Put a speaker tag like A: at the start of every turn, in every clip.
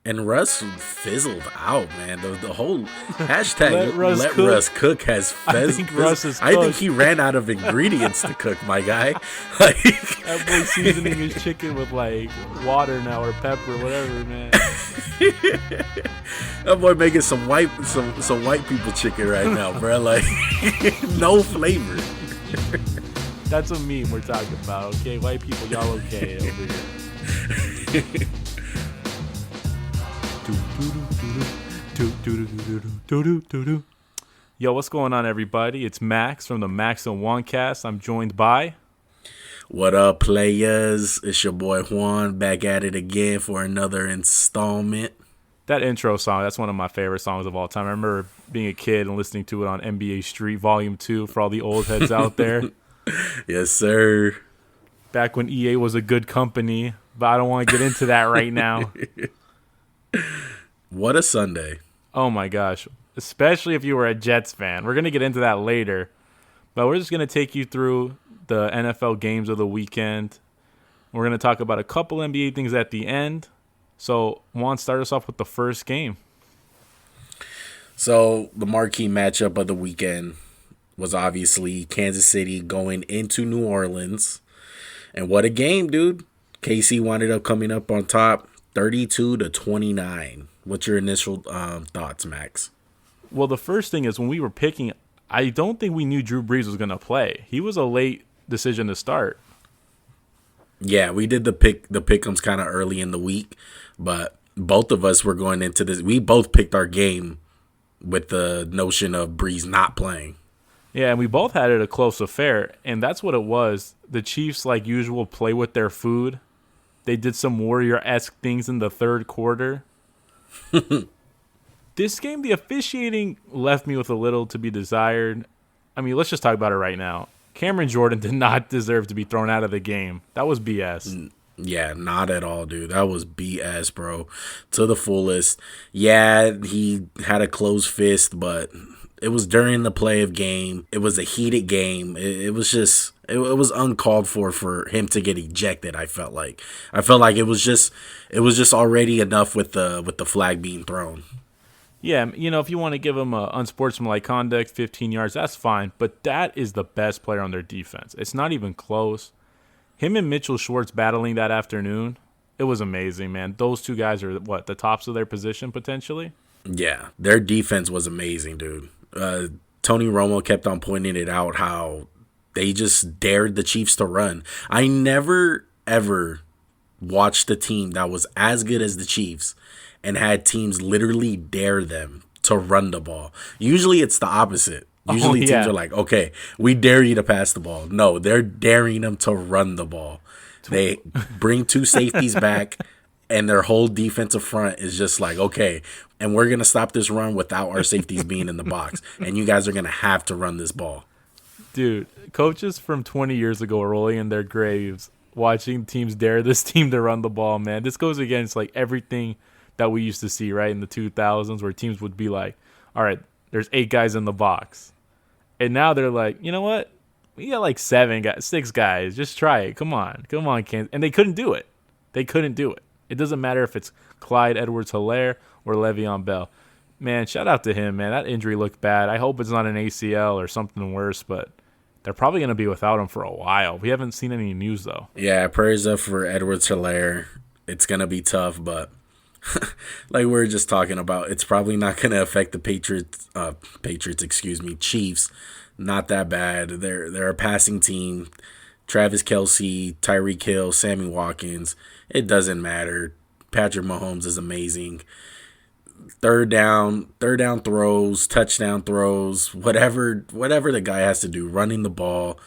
A: And Russ fizzled out, man. The whole hashtag
B: Let
A: Russ cook has
B: I think Russ is
A: I think
B: cooked.
A: he ran out of ingredients to cook, my guy. Like,
B: That boy seasoning his chicken with like water now or pepper, whatever, man.
A: that boy making some white people chicken right now, bro. Like, no flavor.
B: That's a meme we're talking about, okay? White people, y'all okay over here. Yo, what's going on, everybody? It's Max from the Max&JuanCast. I'm joined by...
A: What up, players? It's your boy Juan back at it again for another installment.
B: That intro song, that's one of my favorite songs of all time. I remember being a kid and listening to it on NBA Street Volume 2 for all the old heads out there.
A: Yes, sir.
B: Back when EA was a good company, but I don't want to get into that right now.
A: What a Sunday.
B: Oh my gosh. Especially if you were a Jets fan. We're going to get into that later. But we're just going to take you through the NFL games of the weekend. We're going to talk about a couple NBA things at the end. So, Juan, start us off with the first game.
A: So, the marquee matchup of the weekend was obviously Kansas City going into New Orleans. And what a game, dude. KC wound up coming up on top 32-29. What's your initial thoughts, Max?
B: Well, the first thing is when we were picking, I don't think we knew Drew Brees was going to play. He was a late decision to start.
A: Yeah, we did the pick'ems kind of early in the week, but both of us were going into this. We both picked our game with the notion of Brees not playing.
B: Yeah, and we both had it a close affair, and that's what it was. The Chiefs, like usual, play with their food. They did some Warrior-esque things in the third quarter. This game, the officiating left me with a little to be desired. I mean, let's just talk about it right now. Cameron Jordan did not deserve to be thrown out of the game. That was BS.
A: Yeah, not at all, dude. That was BS, bro. To the fullest. Yeah, he had a closed fist, but it was during the play of game. It was a heated game. It was just, it was uncalled for him to get ejected. I felt like it was just already enough with the flag being thrown.
B: Yeah, you know, if you want to give him unsportsmanlike conduct, 15 yards, that's fine. But that is the best player on their defense. It's not even close. Him and Mitchell Schwartz battling that afternoon, it was amazing, man. Those two guys are, the tops of their position potentially?
A: Yeah, their defense was amazing, dude. Tony Romo kept on pointing it out how they just dared the Chiefs to run. I never, ever watched a team that was as good as the Chiefs and had teams literally dare them to run the ball. Usually it's the opposite. Usually teams are like, okay, we dare you to pass the ball. No, they're daring them to run the ball. They bring two safeties back, and their whole defensive front is just like, okay, and we're going to stop this run without our safeties being in the box. And you guys are going to have to run this ball.
B: Dude, coaches from 20 years ago are rolling in their graves watching teams dare this team to run the ball, man. This goes against like everything that we used to see, right, in the 2000s where teams would be like, all right, there's 8 guys in the box. And now they're like, you know what? We got like 6 guys. Just try it. Come on, Kansas. And they couldn't do it. It doesn't matter if it's Clyde Edwards-Helaire or Le'Veon Bell. Man, shout out to him, man. That injury looked bad. I hope it's not an ACL or something worse, but they're probably going to be without him for a while. We haven't seen any news, though.
A: Yeah, prayers up for Edwards-Helaire. It's going to be tough, but like we were just talking about, it's probably not going to affect the Chiefs. Not that bad. They're a passing team. Travis Kelce, Tyreek Hill, Sammy Watkins. It doesn't matter. Patrick Mahomes is amazing. Third down throws, touchdown throws, whatever the guy has to do, running the ball,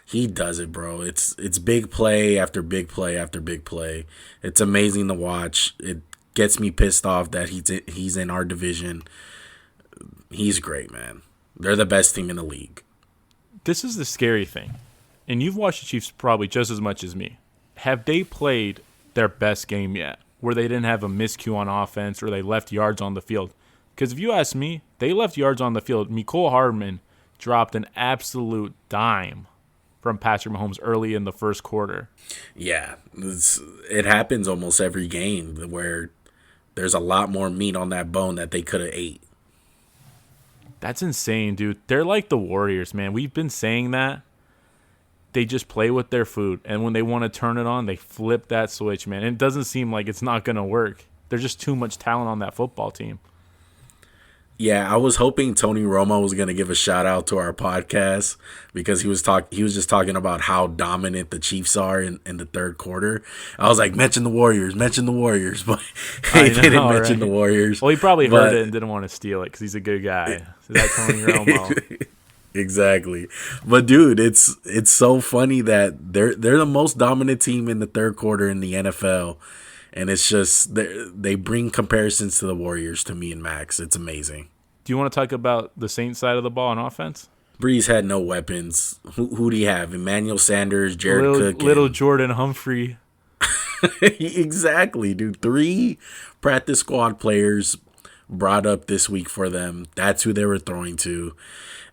A: he does it, bro. It's big play after big play after big play. It's amazing to watch. It gets me pissed off that he's in our division. He's great, man. They're the best team in the league.
B: This is the scary thing, and you've watched the Chiefs probably just as much as me. Have they played their best game yet, where they didn't have a miscue on offense or they left yards on the field? Because if you ask me, they left yards on the field. Mecole Hardman dropped an absolute dime from Patrick Mahomes early in the first quarter.
A: Yeah, it happens almost every game where there's a lot more meat on that bone that they could have ate.
B: That's insane, dude. They're like the Warriors, man. We've been saying that. They just play with their food, and when they want to turn it on, they flip that switch, man. And it doesn't seem like it's not going to work. There's just too much talent on that football team.
A: Yeah, I was hoping Tony Romo was going to give a shout out to our podcast because he was just talking about how dominant the Chiefs are in the third quarter. I was like, mention the Warriors, but he didn't mention the Warriors.
B: Well, he probably heard it and didn't want to steal it because he's a good guy. So that's Tony Romo.
A: Exactly. But dude, it's so funny that they're the most dominant team in the third quarter in the NFL. And it's just, they bring comparisons to the Warriors to me and Max. It's amazing.
B: Do you want to talk about the Saints side of the ball on offense?
A: Breeze had no weapons. Who do you have? Emmanuel Sanders, Jared Cook.
B: Little Jordan Humphrey.
A: Exactly, dude. 3 practice squad players brought up this week for them. That's who they were throwing to.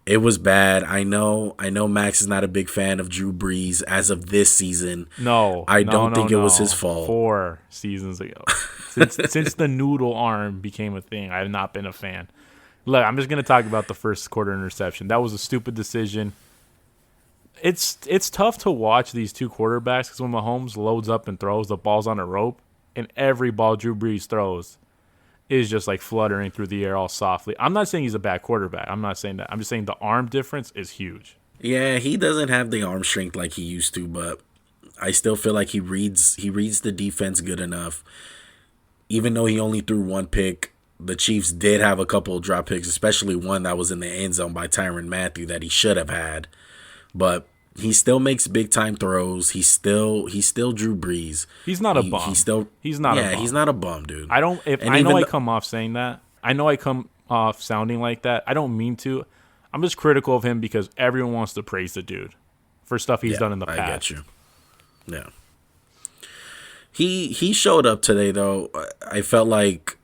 A: It was bad. I know Max is not a big fan of Drew Brees as of this season. I don't think it was his fault.
B: 4 seasons ago. Since the noodle arm became a thing, I have not been a fan. Look, I'm just going to talk about the first quarter interception. That was a stupid decision. It's tough to watch these two quarterbacks because when Mahomes loads up and throws, the ball's on a rope, and every ball Drew Brees throws is just like fluttering through the air all softly. I'm not saying he's a bad quarterback. I'm not saying that. I'm just saying the arm difference is huge.
A: Yeah, he doesn't have the arm strength like he used to, but I still feel like he reads the defense good enough. Even though he only threw 1 pick, the Chiefs did have a couple of drop picks, especially one that was in the end zone by Tyrann Mathieu that he should have had. But he still makes big time throws. He's still Drew Brees.
B: He's not a bum. He's not
A: a bum, dude.
B: I come off saying that. I know I come off sounding like that. I don't mean to. I'm just critical of him because everyone wants to praise the dude for stuff he's done in the past.
A: I get you. Yeah. He showed up today though. I felt like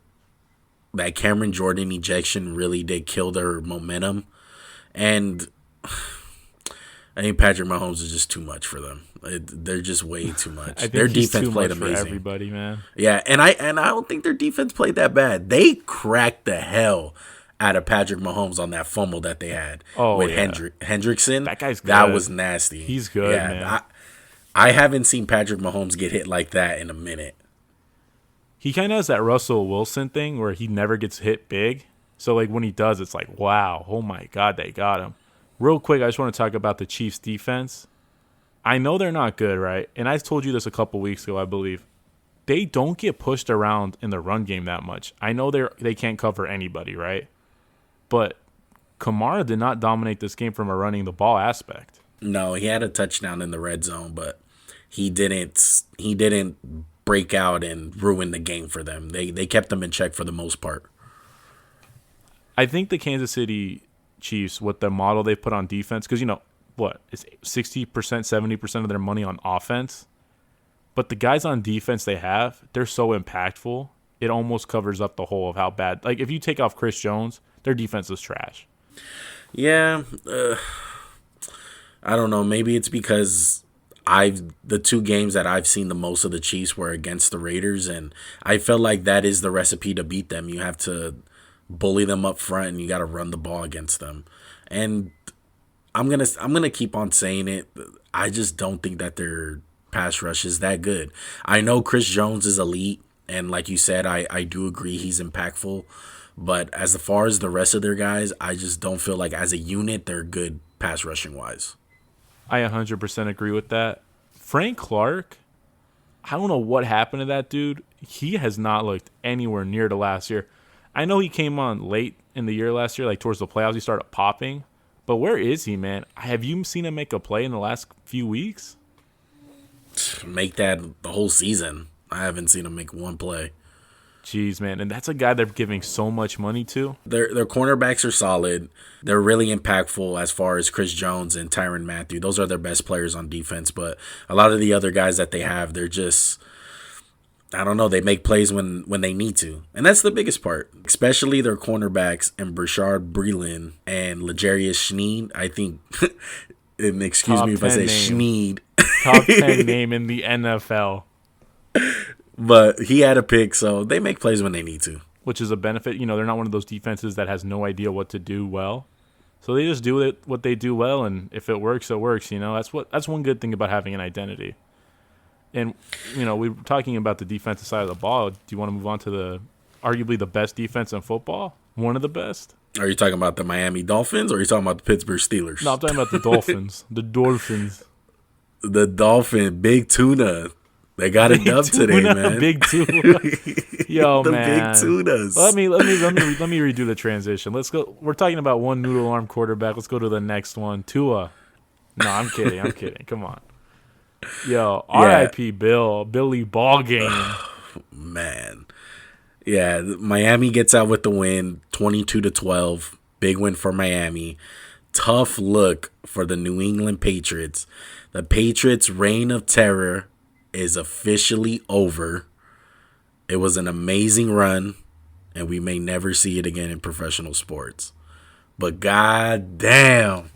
A: that Cameron Jordan ejection really did kill their momentum, and I think Patrick Mahomes is just too much for them. They're just way too much. Their defense played amazing.
B: For everybody, man.
A: Yeah, and I don't think their defense played that bad. They cracked the hell out of Patrick Mahomes on that fumble that they had with Hendrickson.
B: That guy's good.
A: That was nasty.
B: He's good, man.
A: I haven't seen Patrick Mahomes get hit like that in a minute.
B: He kind of has that Russell Wilson thing where he never gets hit big. So, like, when he does, it's like, wow, oh, my God, they got him. Real quick, I just want to talk about the Chiefs' defense. I know they're not good, right? And I told you this a couple weeks ago, I believe. They don't get pushed around in the run game that much. I know they can't cover anybody, right? But Kamara did not dominate this game from a running the ball aspect.
A: No, he had a touchdown in the red zone, but he didn't break out and ruin the game for them. They kept them in check for the most part.
B: I think the Kansas City Chiefs, with the model they put on defense, because, it's 60%, 70% of their money on offense. But the guys on defense they have, they're so impactful, it almost covers up the whole of how bad. Like, if you take off Chris Jones, their defense is trash.
A: Yeah. I don't know. Maybe it's because the 2 games that I've seen the most of the Chiefs were against the Raiders, and I felt like that is the recipe to beat them. You have to bully them up front, and you got to run the ball against them. And I'm gonna keep on saying it. I just don't think that their pass rush is that good. I know Chris Jones is elite, and like you said, I do agree he's impactful. But as far as the rest of their guys, I just don't feel like as a unit they're good pass rushing wise.
B: I 100% agree with that. Frank Clark, I don't know what happened to that dude. He has not looked anywhere near to last year. I know he came on late in the year last year, like towards the playoffs, he started popping. But where is he, man? Have you seen him make a play in the last few weeks?
A: Make that the whole season. I haven't seen him make one play.
B: Jeez, man. And that's a guy they're giving so much money to.
A: Their cornerbacks are solid. They're really impactful as far as Chris Jones and Tyrann Mathieu. Those are their best players on defense. But a lot of the other guys that they have, they're just, I don't know, they make plays when they need to. And that's the biggest part. Especially their cornerbacks and Brashard Breeland and L'Jarius Sneed. I think, and excuse me if I say Sneed.
B: Top 10 name in the NFL.
A: But he had a pick, so they make plays when they need to.
B: Which is a benefit. They're not one of those defenses that has no idea what to do well. So they just do what they do well, and if it works, it works. That's one good thing about having an identity. And we were talking about the defensive side of the ball. Do you want to move on to arguably the best defense in football? One of the best.
A: Are you talking about the Miami Dolphins, or are you talking about the Pittsburgh Steelers?
B: No, I'm talking about the Dolphins. The Dolphins.
A: The Dolphin, Big Tuna. They got a dub today, man.
B: Big Tuna. Yo,
A: the
B: man.
A: Big Tunas.
B: Let me redo the transition. Let's go. We're talking about one noodle arm quarterback. Let's go to the next one. Tua. No, I'm kidding. Come on. Yo, R.I.P. Billy Ball game.
A: Man. Yeah, Miami gets out with the win, 22-12. Big win for Miami. Tough look for the New England Patriots. The Patriots' reign of terror is officially over. It was an amazing run, and we may never see it again in professional sports. But god damn,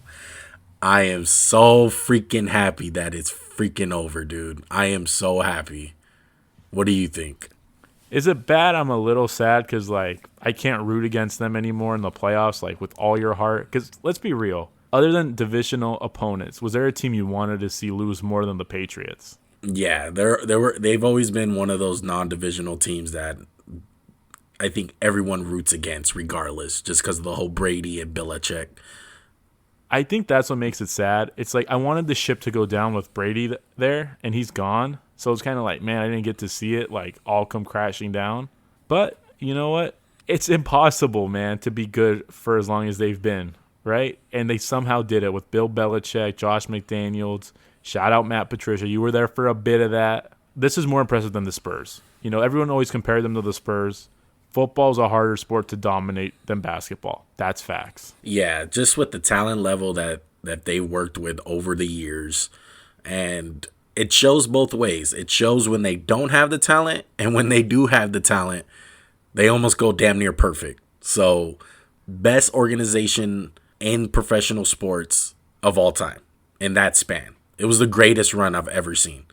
A: I am so freaking happy that it's freaking over, dude. I am so happy. What do you think?
B: Is it bad? I'm a little sad because, I can't root against them anymore in the playoffs, with all your heart. Because let's be real. Other than divisional opponents, was there a team you wanted to see lose more than the Patriots?
A: Yeah, they've always been one of those non-divisional teams that I think everyone roots against regardless, just because of the whole Brady and Belichick.
B: I think that's what makes it sad. It's I wanted the ship to go down with Brady there, and he's gone. So it's kind of man, I didn't get to see it all come crashing down. But you know what? It's impossible, man, to be good for as long as they've been, right? And they somehow did it with Bill Belichick, Josh McDaniels. Shout out Matt Patricia. You were there for a bit of that. This is more impressive than the Spurs. Everyone always compared them to the Spurs. Football's a harder sport to dominate than basketball. That's facts.
A: Yeah, just with the talent level that they worked with over the years. And it shows both ways. It shows when they don't have the talent, and when they do have the talent, they almost go damn near perfect. So, best organization in professional sports of all time in that span. It was the greatest run I've ever seen.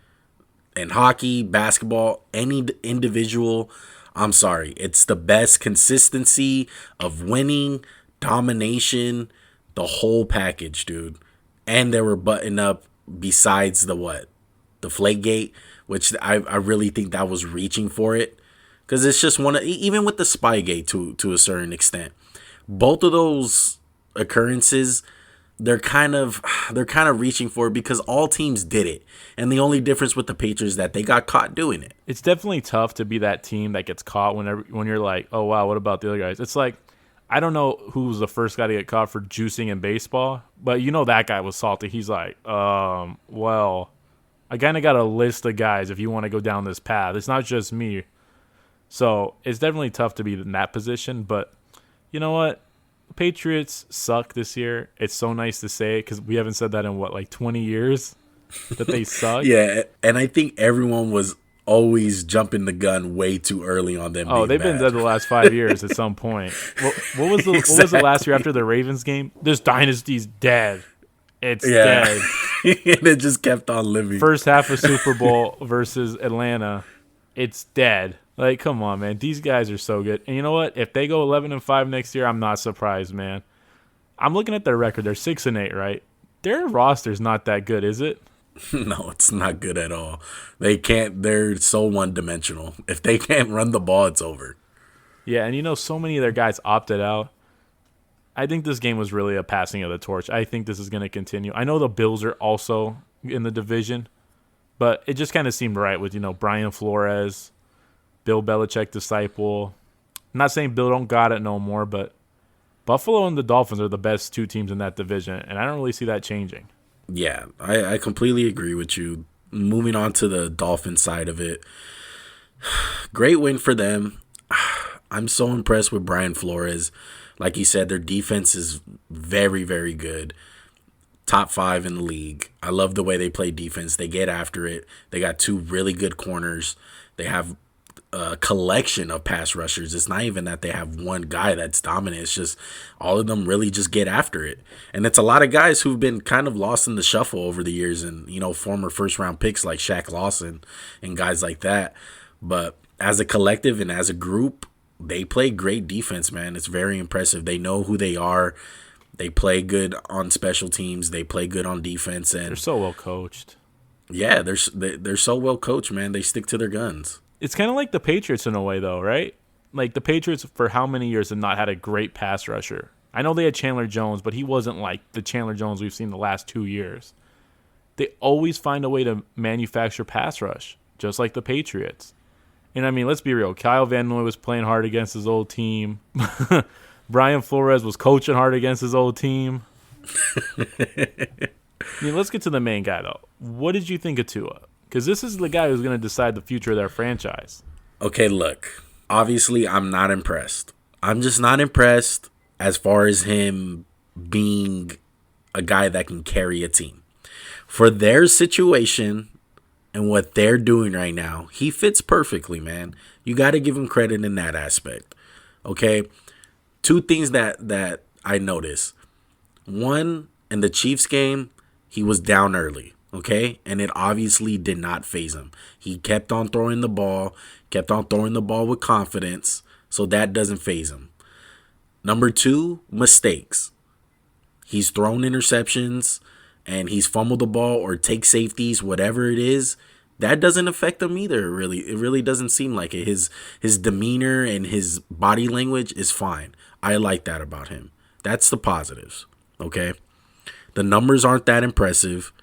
A: In hockey, basketball, any individual, I'm sorry. It's the best consistency of winning, domination, the whole package, dude. And they were buttoned up besides the Deflategate, which I really think that was reaching for it. Because it's just even with the Spygate to a certain extent. Both of those occurrences, they're kind of reaching for it because all teams did it. And the only difference with the Patriots is that they got caught doing it.
B: It's definitely tough to be that team that gets caught when you're like, oh, wow, what about the other guys? It's I don't know who was the first guy to get caught for juicing in baseball, but that guy was salty. He's well, I kind of got a list of guys if you want to go down this path. It's not just me. So it's definitely tough to be in that position, but you know what? The Patriots suck this year. It's so nice to say it because we haven't said that in 20 years that they suck.
A: Yeah, and I think everyone was always jumping the gun way too early on them.
B: Oh, they've been dead the last 5 years at some point. What was the last year after the Ravens game? This dynasty's dead. It's dead.
A: And it just kept on living.
B: First half of Super Bowl versus Atlanta. It's dead. Come on, man. These guys are so good. And you know what? If they go 11-5 next year, I'm not surprised, man. I'm looking at their record. They're 6-8, right? Their roster's not that good, is it?
A: No, it's not good at all. They're so one-dimensional. If they can't run the ball, it's over.
B: Yeah, and so many of their guys opted out. I think this game was really a passing of the torch. I think this is going to continue. I know the Bills are also in the division, but it just kind of seemed right with, Brian Flores, Bill Belichick disciple. I'm not saying Bill don't got it no more, but Buffalo and the Dolphins are the best two teams in that division, and I don't really see that changing.
A: Yeah, I completely agree with you. Moving on to the Dolphin side of it, great win for them. I'm so impressed with Brian Flores. Like you said, their defense is very, very good. Top 5 in the league. I love the way they play defense. They get after it. They got 2 really good corners. They have a collection of pass rushers. It's not even that they have one guy that's dominant. It's just all of them really just get after it. And it's a lot of guys who've been kind of lost in the shuffle over the years and, former first-round picks like Shaq Lawson and guys like that. But as a collective and as a group, they play great defense, man. It's very impressive. They know who they are. They play good on special teams. They play good on defense, and
B: They're so well coached.
A: yeah, they're so well coached, man. They stick to their guns.
B: It's kind of like the Patriots in a way, though, right? Like the Patriots for how many years have not had a great pass rusher? I know they had Chandler Jones, but he wasn't like the Chandler Jones we've seen the last 2 years. They always find a way to manufacture pass rush, just like the Patriots. And I mean, let's be real. Kyle Van Noy was playing hard against his old team. Brian Flores was coaching hard against his old team. I mean, let's get to the main guy, though. What did you think of Tua? Because this is the guy who's going to decide the future of their franchise.
A: Okay, look. Obviously, I'm not impressed. I'm just not impressed as far as him being a guy that can carry a team. For their situation and what they're doing right now, he fits perfectly, man. You got to give him credit in that aspect. Okay? Two things that I noticed. One, in the Chiefs game, he was down early, okay? And it obviously did not faze him. He kept on throwing the ball with confidence, so that doesn't faze him. Number two, mistakes. He's thrown interceptions, and he's fumbled the ball or take safeties, whatever it is. That doesn't affect him either, really. It really doesn't seem like it. His demeanor and his body language is fine. I like that about him. That's the positives, okay? The numbers aren't that impressive,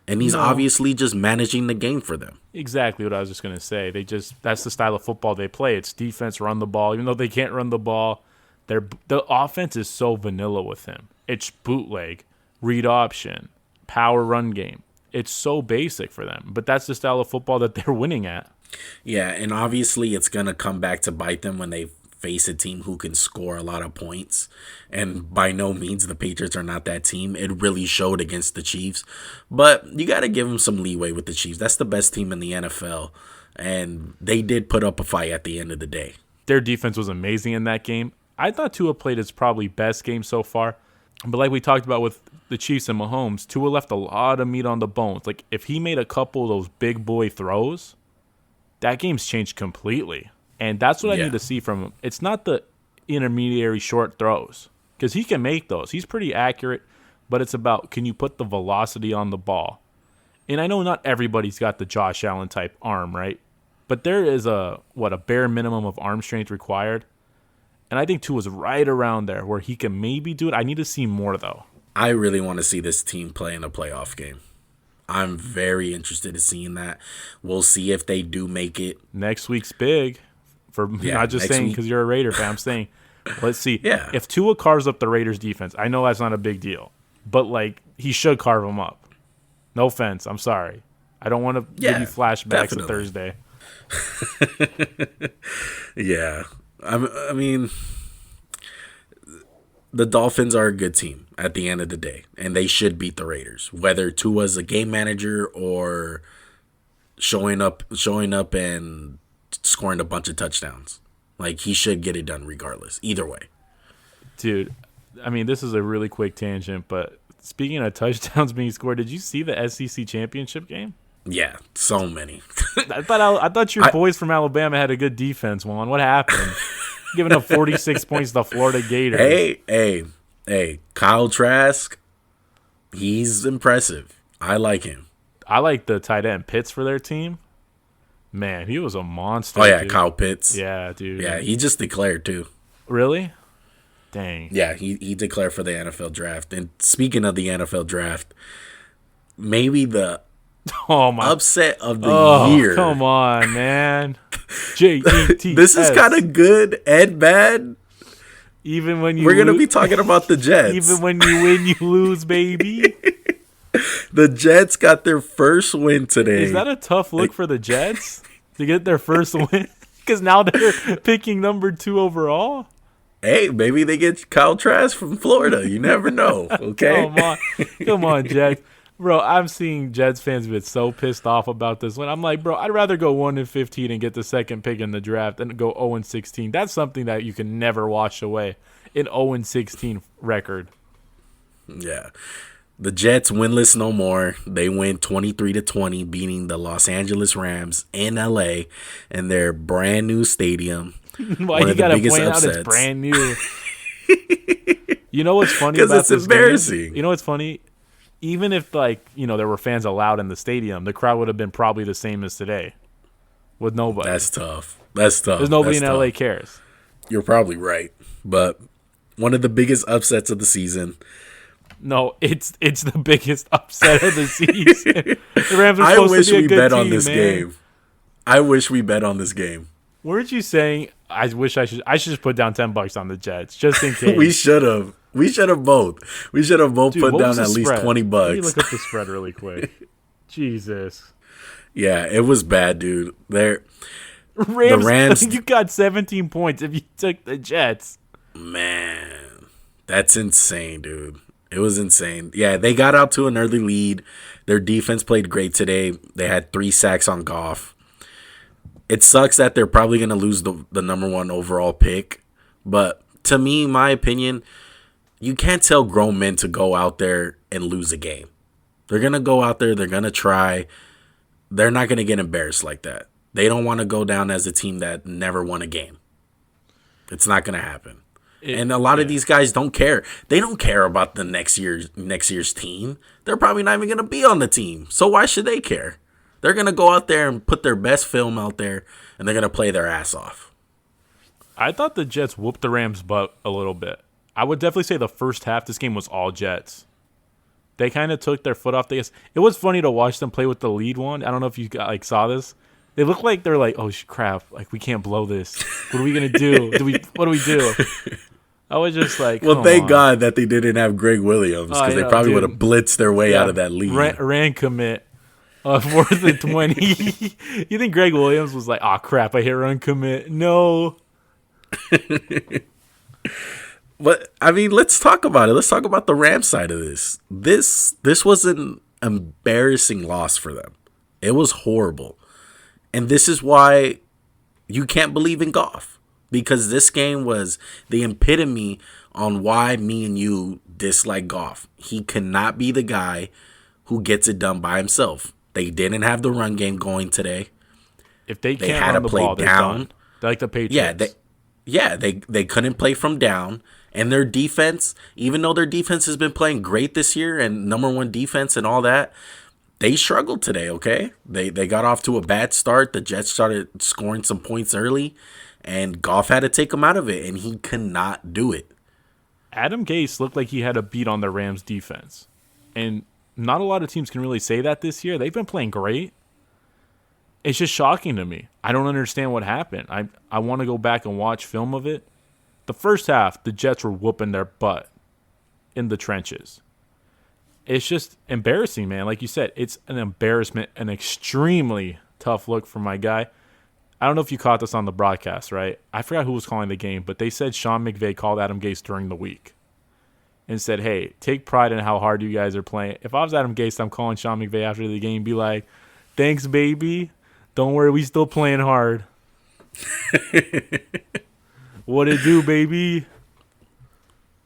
A: and he's obviously just managing the game for them.
B: Exactly what I was just going to say. That's the style of football they play. It's defense, run the ball. Even though they can't run the ball, the offense is so vanilla with him. It's bootleg, read option, power run game. It's so basic for them, but that's the style of football that they're winning at.
A: Yeah, and obviously it's going to come back to bite them when they face a team who can score a lot of points. And by no means the Patriots are not that team. It really showed against the Chiefs. But you got to give them some leeway with the Chiefs. That's the best team in the NFL. And they did put up a fight at the end of the day.
B: Their defense was amazing in that game. I thought Tua played his probably best game so far. But like we talked about with the Chiefs and Mahomes, Tua left a lot of meat on the bones. Like if he made a couple of those big boy throws, that game's changed completely. And that's what I need to see from him. It's not the intermediary short throws because he can make those. He's pretty accurate, but it's about can you put the velocity on the ball? And I know not everybody's got the Josh Allen type arm, right? But there is a bare minimum of arm strength required. And I think Tua's right around there where he can maybe do it. I need to see more, though.
A: I really want to see this team play in a playoff game. I'm very interested in seeing that. We'll see if they do make it.
B: Next week's big. Not just saying because you're a Raider fan. I'm saying, let's see.
A: Yeah.
B: If Tua carves up the Raiders' defense, I know that's not a big deal. But, like, he should carve them up. No offense. I'm sorry. I don't want to give you flashbacks to Thursday.
A: Yeah. I mean, the Dolphins are a good team at the end of the day, and they should beat the Raiders. Whether Tua's a game manager or showing up and scoring a bunch of touchdowns. Like, he should get it done regardless. Either way.
B: Dude, I mean, this is a really quick tangent, but speaking of touchdowns being scored, did you see the SEC championship game?
A: Yeah, so many.
B: I thought your boys from Alabama had a good defense, Juan. What happened? Giving up 46 points to the Florida Gators.
A: Hey, Kyle Trask, he's impressive. I like him.
B: I like the tight end Pitts for their team. Man, he was a monster.
A: Oh, yeah,
B: dude.
A: Kyle Pitts.
B: Yeah, dude.
A: Yeah, he just declared, too.
B: Really? Dang.
A: Yeah, he declared for the NFL draft. And speaking of the NFL draft, maybe the upset of the year.
B: Come on, man. J-E-T-S.
A: This is kind of good and bad.
B: Even when you
A: We're going to be talking about the Jets.
B: Even when you win, you lose, baby.
A: The Jets got their first win today.
B: Is that a tough look for the Jets to get their first win? Because now they're picking number 2 overall?
A: Hey, maybe they get Kyle Trask from Florida. You never know, okay?
B: Come on, Jets. Bro, I'm seeing Jets fans get so pissed off about this one. I'm like, bro, I'd rather go 1-15 and get the second pick in the draft than go 0-16. That's something that you can never wash away, an 0-16 record.
A: Yeah. The Jets winless no more. They win 23-20, beating the Los Angeles Rams in LA in their brand new stadium.
B: Why you gotta point out it's brand new? You know what's funny about
A: it's
B: this
A: embarrassing.
B: Game? You know what's funny? Even if there were fans allowed in the stadium, the crowd would have been probably the same as today, with nobody.
A: That's tough. Because
B: nobody in LA cares.
A: You're probably right, but one of the biggest upsets of the season.
B: No, it's the biggest upset of the season. The Rams are
A: I
B: supposed
A: wish
B: to be a
A: we
B: good
A: bet
B: team,
A: on this
B: man.
A: game. I wish we bet on this game.
B: Weren't you saying I should just put down $10 on the Jets just in case?
A: We should have. We should have both. We should have both put down at least $20.
B: Let me look up the spread really quick. Jesus.
A: Yeah, it was bad, dude. The
B: Rams, you got 17 points if you took the Jets.
A: Man, that's insane, dude. It was insane. Yeah, they got out to an early lead. Their defense played great today. They had 3 sacks on Goff. It sucks that they're probably going to lose the number 1 overall pick. But to me, my opinion, you can't tell grown men to go out there and lose a game. They're going to go out there. They're going to try. They're not going to get embarrassed like that. They don't want to go down as a team that never won a game. It's not going to happen. And a lot of these guys don't care. They don't care about the next year's team. They're probably not even going to be on the team. So why should they care? They're going to go out there and put their best film out there, and they're going to play their ass off.
B: I thought the Jets whooped the Rams' butt a little bit. I would definitely say the first half, this game was all Jets. They kind of took their foot off the gas. It was funny to watch them play with the lead one. I don't know if you saw this. They look like they're like, oh crap, like we can't blow this. What are we gonna do? What do we do? I was just like,
A: well, thank God that they didn't have Greg Williams because they probably would have blitzed their way out of that lead.
B: Ran commit. 4th and 20. You think Greg Williams was like, oh crap, I hit run commit? No.
A: But I mean, let's talk about it. Let's talk about the Rams side of this. This was an embarrassing loss for them. It was horrible. And this is why you can't believe in Goff. Because this game was the epitome on why me and you dislike Goff. He cannot be the guy who gets it done by himself. They didn't have the run game going today.
B: If they can't run the ball, they're done. They're like the Patriots.
A: They couldn't play from down. And their defense, even though their defense has been playing great this year and number 1 defense and all that, they struggled today, okay? They got off to a bad start. The Jets started scoring some points early, and Goff had to take them out of it, and he could not do it.
B: Adam Gase looked like he had a beat on the Rams' defense. And not a lot of teams can really say that this year. They've been playing great. It's just shocking to me. I don't understand what happened. I want to go back and watch film of it. The first half, the Jets were whooping their butt in the trenches. It's just embarrassing, man. Like you said, it's an embarrassment, an extremely tough look for my guy. I don't know if you caught this on the broadcast, right? I forgot who was calling the game, but they said Sean McVay called Adam Gase during the week and said, hey, take pride in how hard you guys are playing. If I was Adam Gase, I'm calling Sean McVay after the game, be like, thanks, baby. Don't worry, we still playing hard. What it do, baby?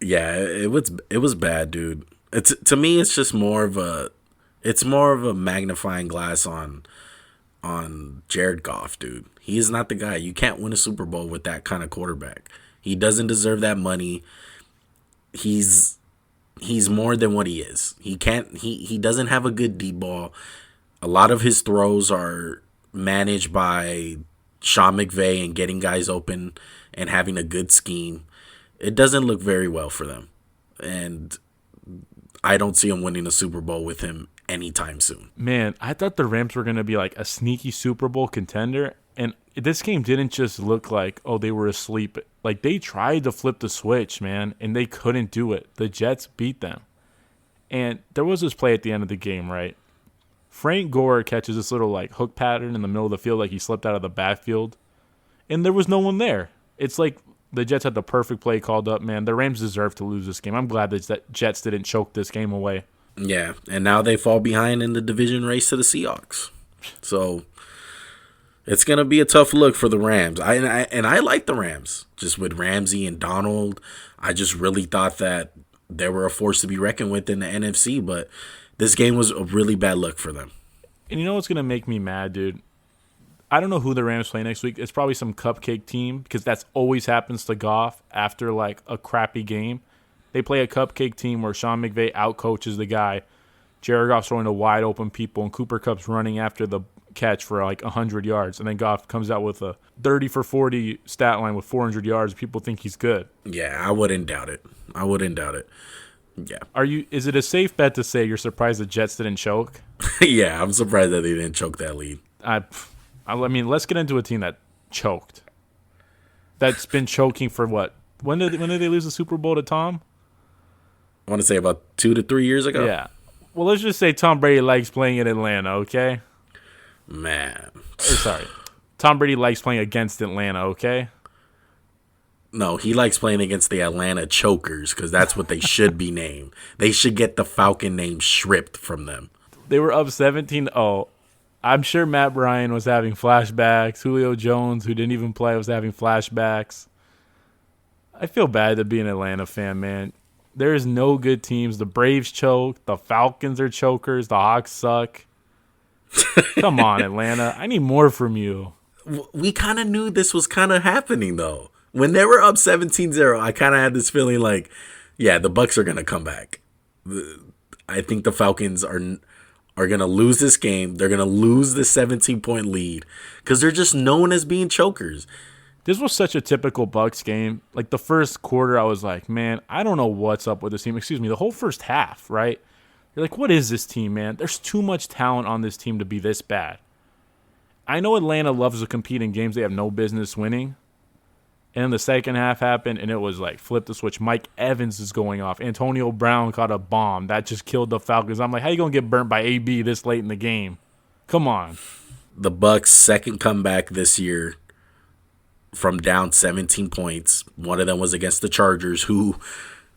A: Yeah, it was bad, dude. To me, it's just more of a magnifying glass on Jared Goff, dude. He's not the guy. You can't win a Super Bowl with that kind of quarterback. He doesn't deserve that money. He's more than what he is. He doesn't have a good deep ball. A lot of his throws are managed by Sean McVay and getting guys open and having a good scheme. It doesn't look very well for them. And I don't see him winning a Super Bowl with him anytime soon.
B: Man, I thought the Rams were going to be like a sneaky Super Bowl contender. And this game didn't just look like, oh, they were asleep. Like, they tried to flip the switch, man, and they couldn't do it. The Jets beat them. And there was this play at the end of the game, right? Frank Gore catches this little, like, hook pattern in the middle of the field, like he slipped out of the backfield. And there was no one there. It's like the Jets had the perfect play called up, man. The Rams deserve to lose this game. I'm glad that Jets didn't choke this game away.
A: Yeah, and now they fall behind in the division race to the Seahawks. So it's going to be a tough look for the Rams. I like the Rams. Just with Ramsey and Donald, I just really thought that they were a force to be reckoned with in the NFC, but this game was a really bad look for them.
B: And you know what's going to make me mad, dude? I don't know who the Rams play next week. It's probably some cupcake team because that's always happens to Goff after like a crappy game. They play a cupcake team where Sean McVay outcoaches the guy. Jared Goff's throwing to wide open people, and Cooper Kupp's running after the catch for like 100 yards. And then Goff comes out with a 30 for 40 stat line with 400 yards. People think he's good.
A: Yeah, I wouldn't doubt it. Yeah.
B: Is it a safe bet to say you're surprised the Jets didn't choke?
A: Yeah, I'm surprised that they didn't choke that lead.
B: I mean, let's get into a team that choked. That's been choking for what? When did they lose the Super Bowl to Tom?
A: I want to say about 2 to 3 years ago.
B: Yeah. Well, let's just say Tom Brady likes playing in Atlanta, okay?
A: Man.
B: Tom Brady likes playing against Atlanta, okay?
A: No, he likes playing against the Atlanta Chokers because that's what they should be named. They should get the Falcon name stripped from them.
B: They were up 17-0. I'm sure Matt Ryan was having flashbacks. Julio Jones, who didn't even play, was having flashbacks. I feel bad to be an Atlanta fan, man. There's no good teams. The Braves choke. The Falcons are chokers. The Hawks suck. Come on, Atlanta. I need more from you.
A: We kind of knew this was kind of happening, though. When they were up 17-0, I kind of had this feeling like, yeah, the Bucs are going to come back. I think the Falcons are going to lose this game. They're going to lose the 17-point lead because they're just known as being chokers.
B: This was such a typical Bucs game. Like, the first quarter, I was like, man, I don't know what's up with this team. Excuse me, the whole first half, right? You're like, what is this team, man? There's too much talent on this team to be this bad. I know Atlanta loves to compete in games they have no business winning. And then the second half happened, and it was like, flip the switch. Mike Evans is going off. Antonio Brown caught a bomb. That just killed the Falcons. I'm like, how you going to get burnt by AB this late in the game? Come on.
A: The Bucs' second comeback this year from down 17 points. One of them was against the Chargers, who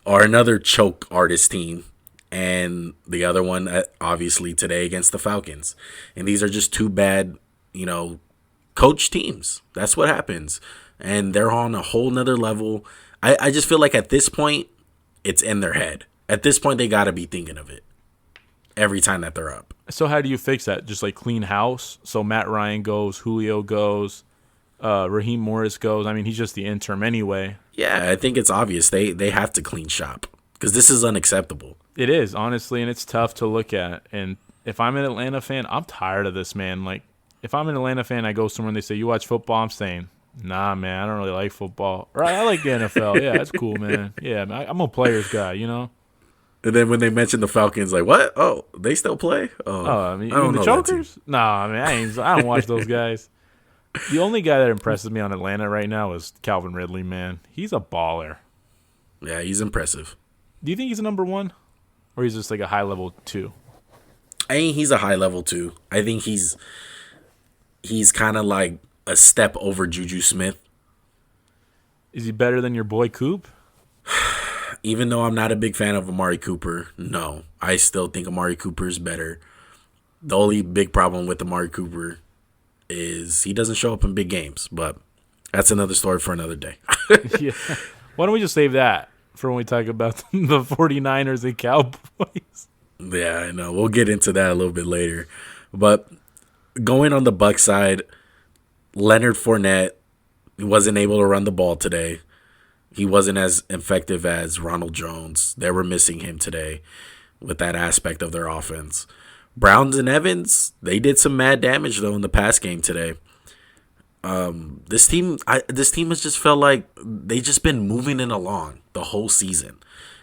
A: are another choke artist team. And the other one, obviously, today against the Falcons. And these are just two bad, coach teams. That's what happens. And they're on a whole nother level. I just feel like at this point, it's in their head. At this point, they got to be thinking of it every time that they're up.
B: So how do you fix that? Just like clean house? So Matt Ryan goes, Julio goes, Raheem Morris goes. I mean, he's just the interim anyway.
A: Yeah, I think it's obvious. They have to clean shop because this is unacceptable.
B: It is, honestly, and it's tough to look at. And if I'm an Atlanta fan, I'm tired of this, man. Like, if I'm an Atlanta fan, I go somewhere and they say, you watch football? I'm saying, nah, man, I don't really like football. Or I like the NFL. Yeah, that's cool, man. Yeah, man, I'm a players guy,
A: And then when they mentioned the Falcons, like, what? Oh, they still play?
B: I mean the Chokers? Nah, man, I don't watch those guys. The only guy that impresses me on Atlanta right now is Calvin Ridley, man. He's a baller.
A: Yeah, he's impressive.
B: Do you think he's a number one? Or he's just like a high-level 2?
A: I think he's a high-level 2. I think he's kind of like a step over Juju Smith.
B: Is he better than your boy Coop?
A: Even though I'm not a big fan of Amari Cooper, no. I still think Amari Cooper is better. The only big problem with Amari Cooper is he doesn't show up in big games, but that's another story for another day.
B: Yeah. Why don't we just save that for when we talk about the 49ers and Cowboys?
A: Yeah, I know. We'll get into that a little bit later. But going on the Bucs side, Leonard Fournette wasn't able to run the ball today. He wasn't as effective as Ronald Jones. They were missing him today with that aspect of their offense. Browns and Evans, they did some mad damage, though, in the pass game today. This team has just felt like they just been moving it along the whole season.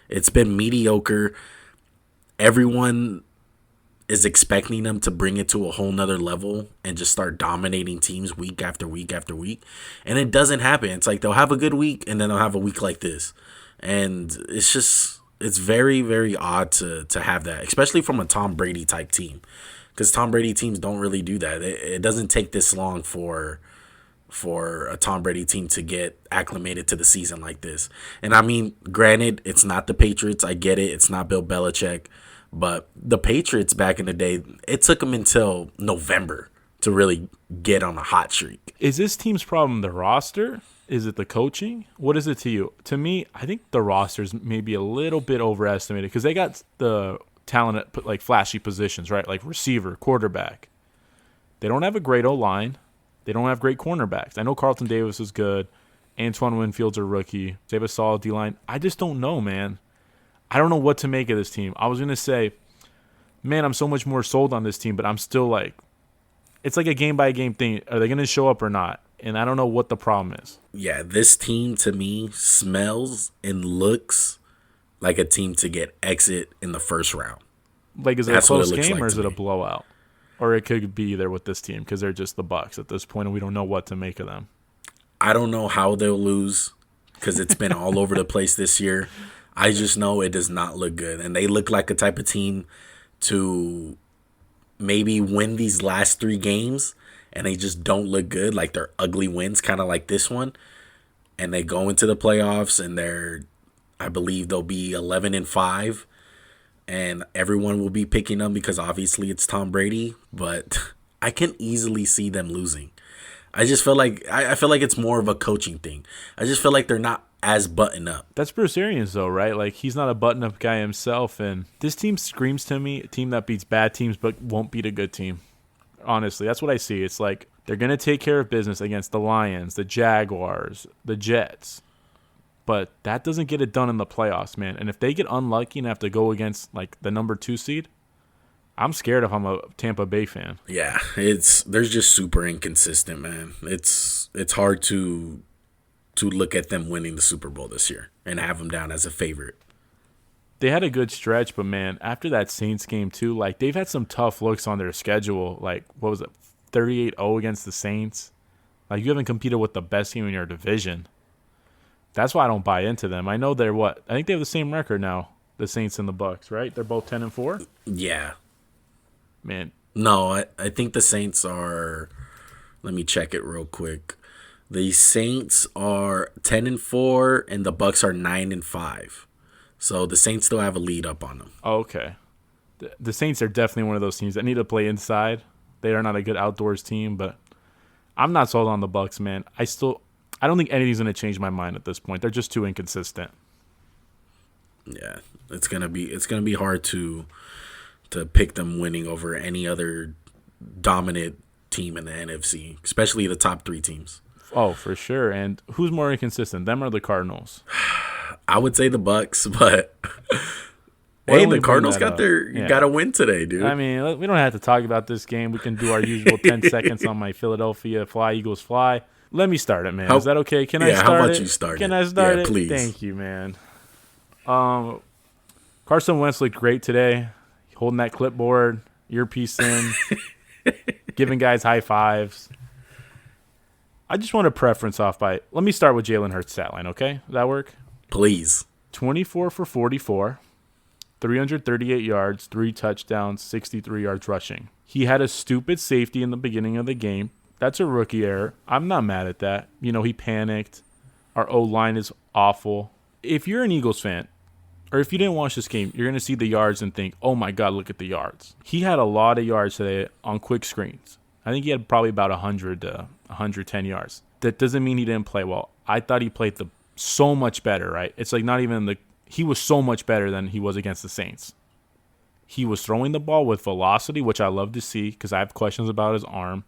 A: It's been mediocre. Everyone is expecting them to bring it to a whole nother level and just start dominating teams week after week after week. And it doesn't happen. It's like they'll have a good week and then they'll have a week like this. And it's very, very odd to have that, especially from a Tom Brady type team. Because Tom Brady teams don't really do that. It doesn't take this long for a Tom Brady team to get acclimated to the season like this. And I mean, granted, it's not the Patriots. I get it. It's not Bill Belichick. But the Patriots back in the day, it took them until November to really get on a hot streak.
B: Is this team's problem the roster? Is it the coaching? What is it to you? To me, I think the roster's maybe a little bit overestimated because they got the talent at like flashy positions, right? Like receiver, quarterback. They don't have a great O-line. They don't have great cornerbacks. I know Carlton Davis is good. Antoine Winfield's a rookie. They have a solid D-line. I just don't know, man. I don't know what to make of this team. I was going to say, man, I'm so much more sold on this team, but I'm still like, it's like a game-by-game thing. Are they going to show up or not? And I don't know what the problem is.
A: Yeah, this team to me smells and looks like a team to get exit in the first round.
B: Like, is it a close game or is it a blowout? Or it could be either with this team because they're just the Bucs at this point and we don't know what to make of them.
A: I don't know how they'll lose because it's been all over the place this year. I just know it does not look good. And they look like a type of team to maybe win these last 3 games and they just don't look good. Like they're ugly wins, kind of like this one. And they go into the playoffs and I believe they'll be 11-5. And everyone will be picking them because obviously it's Tom Brady. But I can easily see them losing. I just feel like I feel like it's more of a coaching thing. I just feel like they're not as buttoned up.
B: That's Bruce Arians, though, right? Like, he's not a button-up guy himself. And this team screams to me, a team that beats bad teams but won't beat a good team. Honestly, that's what I see. It's like they're going to take care of business against the Lions, the Jaguars, the Jets. But that doesn't get it done in the playoffs, man. And if they get unlucky and have to go against, like, the number 2 seed, I'm scared if I'm a Tampa Bay fan.
A: Yeah, they're just super inconsistent, man. It's hard to look at them winning the Super Bowl this year and have them down as a favorite.
B: They had a good stretch, but, man, after that Saints game, too, like, they've had some tough looks on their schedule. Like, what was it, 38-0 against the Saints? Like, you haven't competed with the best team in your division. That's why I don't buy into them. I know they're what? I think they have the same record now, the Saints and the Bucs, right? They're both 10-4?
A: Yeah.
B: Man.
A: No, I think the Saints are – let me check it real quick. The Saints are 10-4 and the Bucs are 9-5. So the Saints still have a lead up on them.
B: Oh, okay. The Saints are definitely one of those teams that need to play inside. They are not a good outdoors team, but I'm not sold on the Bucs, man. I don't think anything's going to change my mind at this point. They're just too inconsistent.
A: Yeah, it's gonna be hard to pick them winning over any other dominant team in the NFC, especially the top 3 teams.
B: Oh, for sure. And who's more inconsistent, them or the Cardinals?
A: I would say the Bucs, but hey, the Cardinals got a win today, dude.
B: I mean, we don't have to talk about this game. We can do our usual 10 seconds on my Philadelphia Fly Eagles Fly. Let me start it, man. Is that okay? Can I start it?
A: How about you start it?
B: Can I start it?
A: Please.
B: Thank you, man. Carson Wentz looked great today. Holding that clipboard, earpiece in, giving guys high fives. I just want to preference off by – let me start with Jalen Hurts' stat line, okay? Does that work?
A: Please.
B: 24 for 44, 338 yards, 3 touchdowns, 63 yards rushing. He had a stupid safety in the beginning of the game. That's a rookie error. I'm not mad at that. You know, he panicked. Our O-line is awful. If you're an Eagles fan, or if you didn't watch this game, you're going to see the yards and think, oh, my God, look at the yards. He had a lot of yards today on quick screens. I think he had probably about 100 to 110 yards. That doesn't mean he didn't play well. I thought he played so much better, right? It's like not even he was so much better than he was against the Saints. He was throwing the ball with velocity, which I love to see because I have questions about his arm.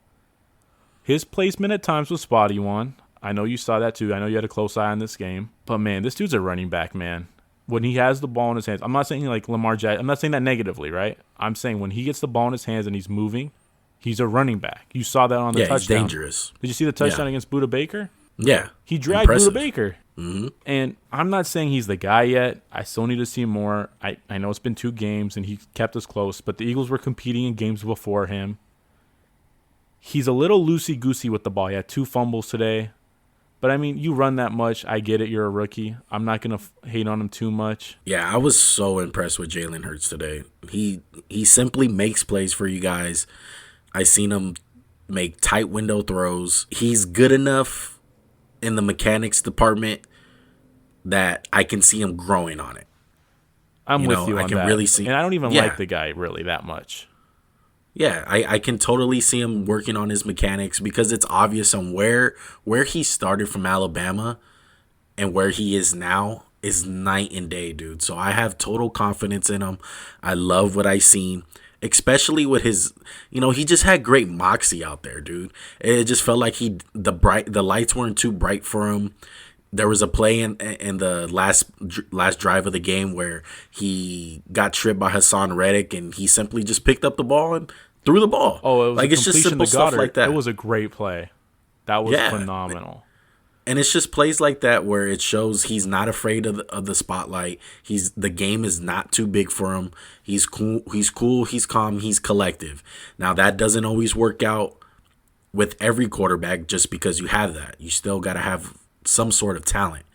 B: His placement at times was spotty one. I know you saw that too. I know you had a close eye on this game. But, man, this dude's a running back, man. When he has the ball in his hands, I'm not saying like Lamar Jackson. I'm not saying that negatively, right? I'm saying when he gets the ball in his hands and he's moving, he's a running back. You saw that on the touchdown.
A: He's dangerous.
B: Did you see the touchdown against Budda Baker?
A: Yeah.
B: He dragged
A: Budda
B: Baker.
A: Mm-hmm.
B: And I'm not saying he's the guy yet. I still need to see more. I know it's been 2 games and he kept us close, but the Eagles were competing in games before him. He's a little loosey-goosey with the ball. He had 2 fumbles today. But, I mean, you run that much. I get it. You're a rookie. I'm not going to hate on him too much.
A: Yeah, I was so impressed with Jalen Hurts today. He simply makes plays for you guys. I seen him make tight window throws. He's good enough in the mechanics department that I can see him growing on it.
B: I'm with you on that.
A: I can really see.
B: And I don't even like the guy really that much.
A: Yeah, I can totally see him working on his mechanics because it's obvious on where he started from Alabama and where he is now is night and day, dude. So I have total confidence in him. I love what I seen, especially with his, he just had great moxie out there, dude. It just felt like the lights weren't too bright for him. There was a play in the last drive of the game where he got tripped by Hassan Reddick, and he simply just picked up the ball and threw the ball.
B: Oh, it was
A: like,
B: a
A: it's just simple
B: completion to Goddard.
A: stuff like that.
B: It was a great play. That was phenomenal.
A: And it's just plays like that where it shows he's not afraid of the spotlight. The game is not too big for him. He's cool. He's calm. He's collective. Now that doesn't always work out with every quarterback just because you have that. You still got to have some sort of talent.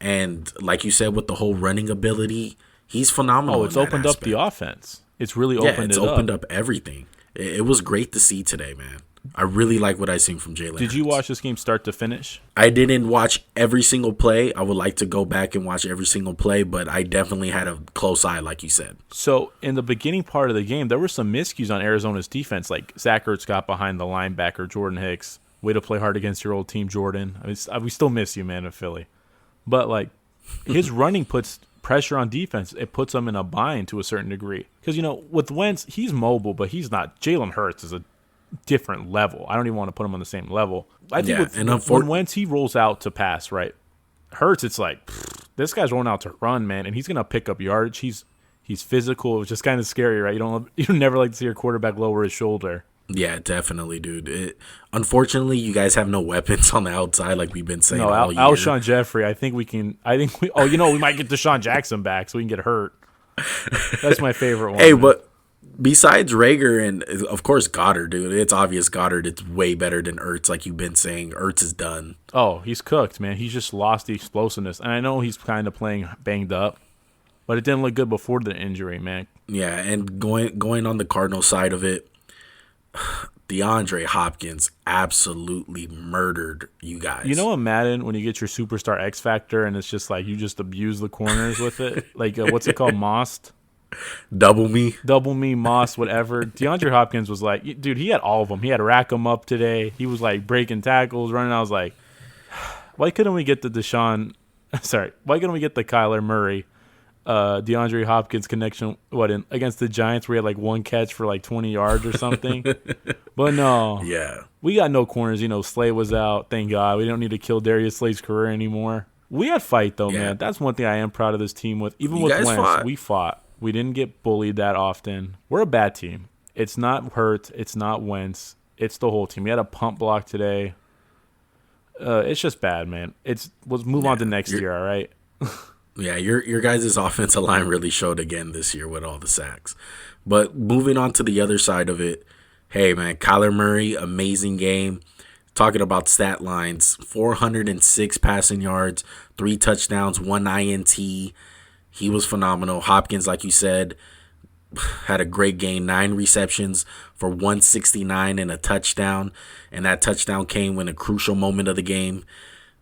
A: And like you said, with the whole running ability, he's phenomenal.
B: Oh, it's opened up the offense. It's really opened
A: up everything. It was great to see today, man. I really like what I seen from Jalen Hurts.
B: Did you watch this game start to finish?
A: I didn't watch every single play. I would like to go back and watch every single play, but I definitely had a close eye, like you said.
B: So in the beginning part of the game, there were some miscues on Arizona's defense. Like Zach Ertz got behind the linebacker, Jordan Hicks. Way to play hard against your old team, Jordan. I mean, we still miss you, man, in Philly. But, like, his running puts pressure on defense. It puts them in a bind to a certain degree. Because, with Wentz, he's mobile, but he's not. Jalen Hurts is a different level. I don't even want to put him on the same level. I think when Wentz, he rolls out to pass, right? Hurts, it's like, this guy's rolling out to run, man, and he's going to pick up yardage. He's physical. It's just kind of scary, right? You never like to see your quarterback lower his shoulder.
A: Yeah, definitely, dude. Unfortunately, you guys have no weapons on the outside, like we've been saying all year.
B: Alshon Jeffrey, we might get Deshaun Jackson back so we can get hurt. That's my favorite one.
A: Hey, man. But besides Rager and, of course, Goddard, dude, it's obvious Goddard is way better than Ertz, like you've been saying. Ertz is done.
B: Oh, he's cooked, man. He's just lost the explosiveness. And I know he's kind of playing banged up, but it didn't look good before the injury, man.
A: Yeah, and going on the Cardinal side of it, DeAndre Hopkins absolutely murdered you guys.
B: You know in Madden, when you get your superstar X Factor and it's just like you just abuse the corners with it? Like, what's it called? Mossed?
A: Double me,
B: Moss, whatever. DeAndre Hopkins was like, dude, he had all of them. He had rack 'em up today. He was like breaking tackles, running. I was like, why couldn't we get the Kyler Murray, DeAndre Hopkins connection against the Giants where he had like one catch for like 20 yards or something? But no.
A: Yeah.
B: We got no corners. Slay was out. Thank God. We don't need to kill Darius Slay's career anymore. We had fight, though, man. That's one thing I am proud of this team with. Even with Wentz, we fought. We didn't get bullied that often. We're a bad team. It's not Hurts. It's not Wentz. It's the whole team. We had a pump block today. It's just bad, man. Let's move on to next year, all right?
A: Yeah, your guys' offensive line really showed again this year with all the sacks. But moving on to the other side of it, hey, man, Kyler Murray, amazing game. Talking about stat lines, 406 passing yards, 3 touchdowns, 1 INT. He was phenomenal. Hopkins, like you said, had a great game, 9 receptions for 169 and a touchdown. And that touchdown came in a crucial moment of the game.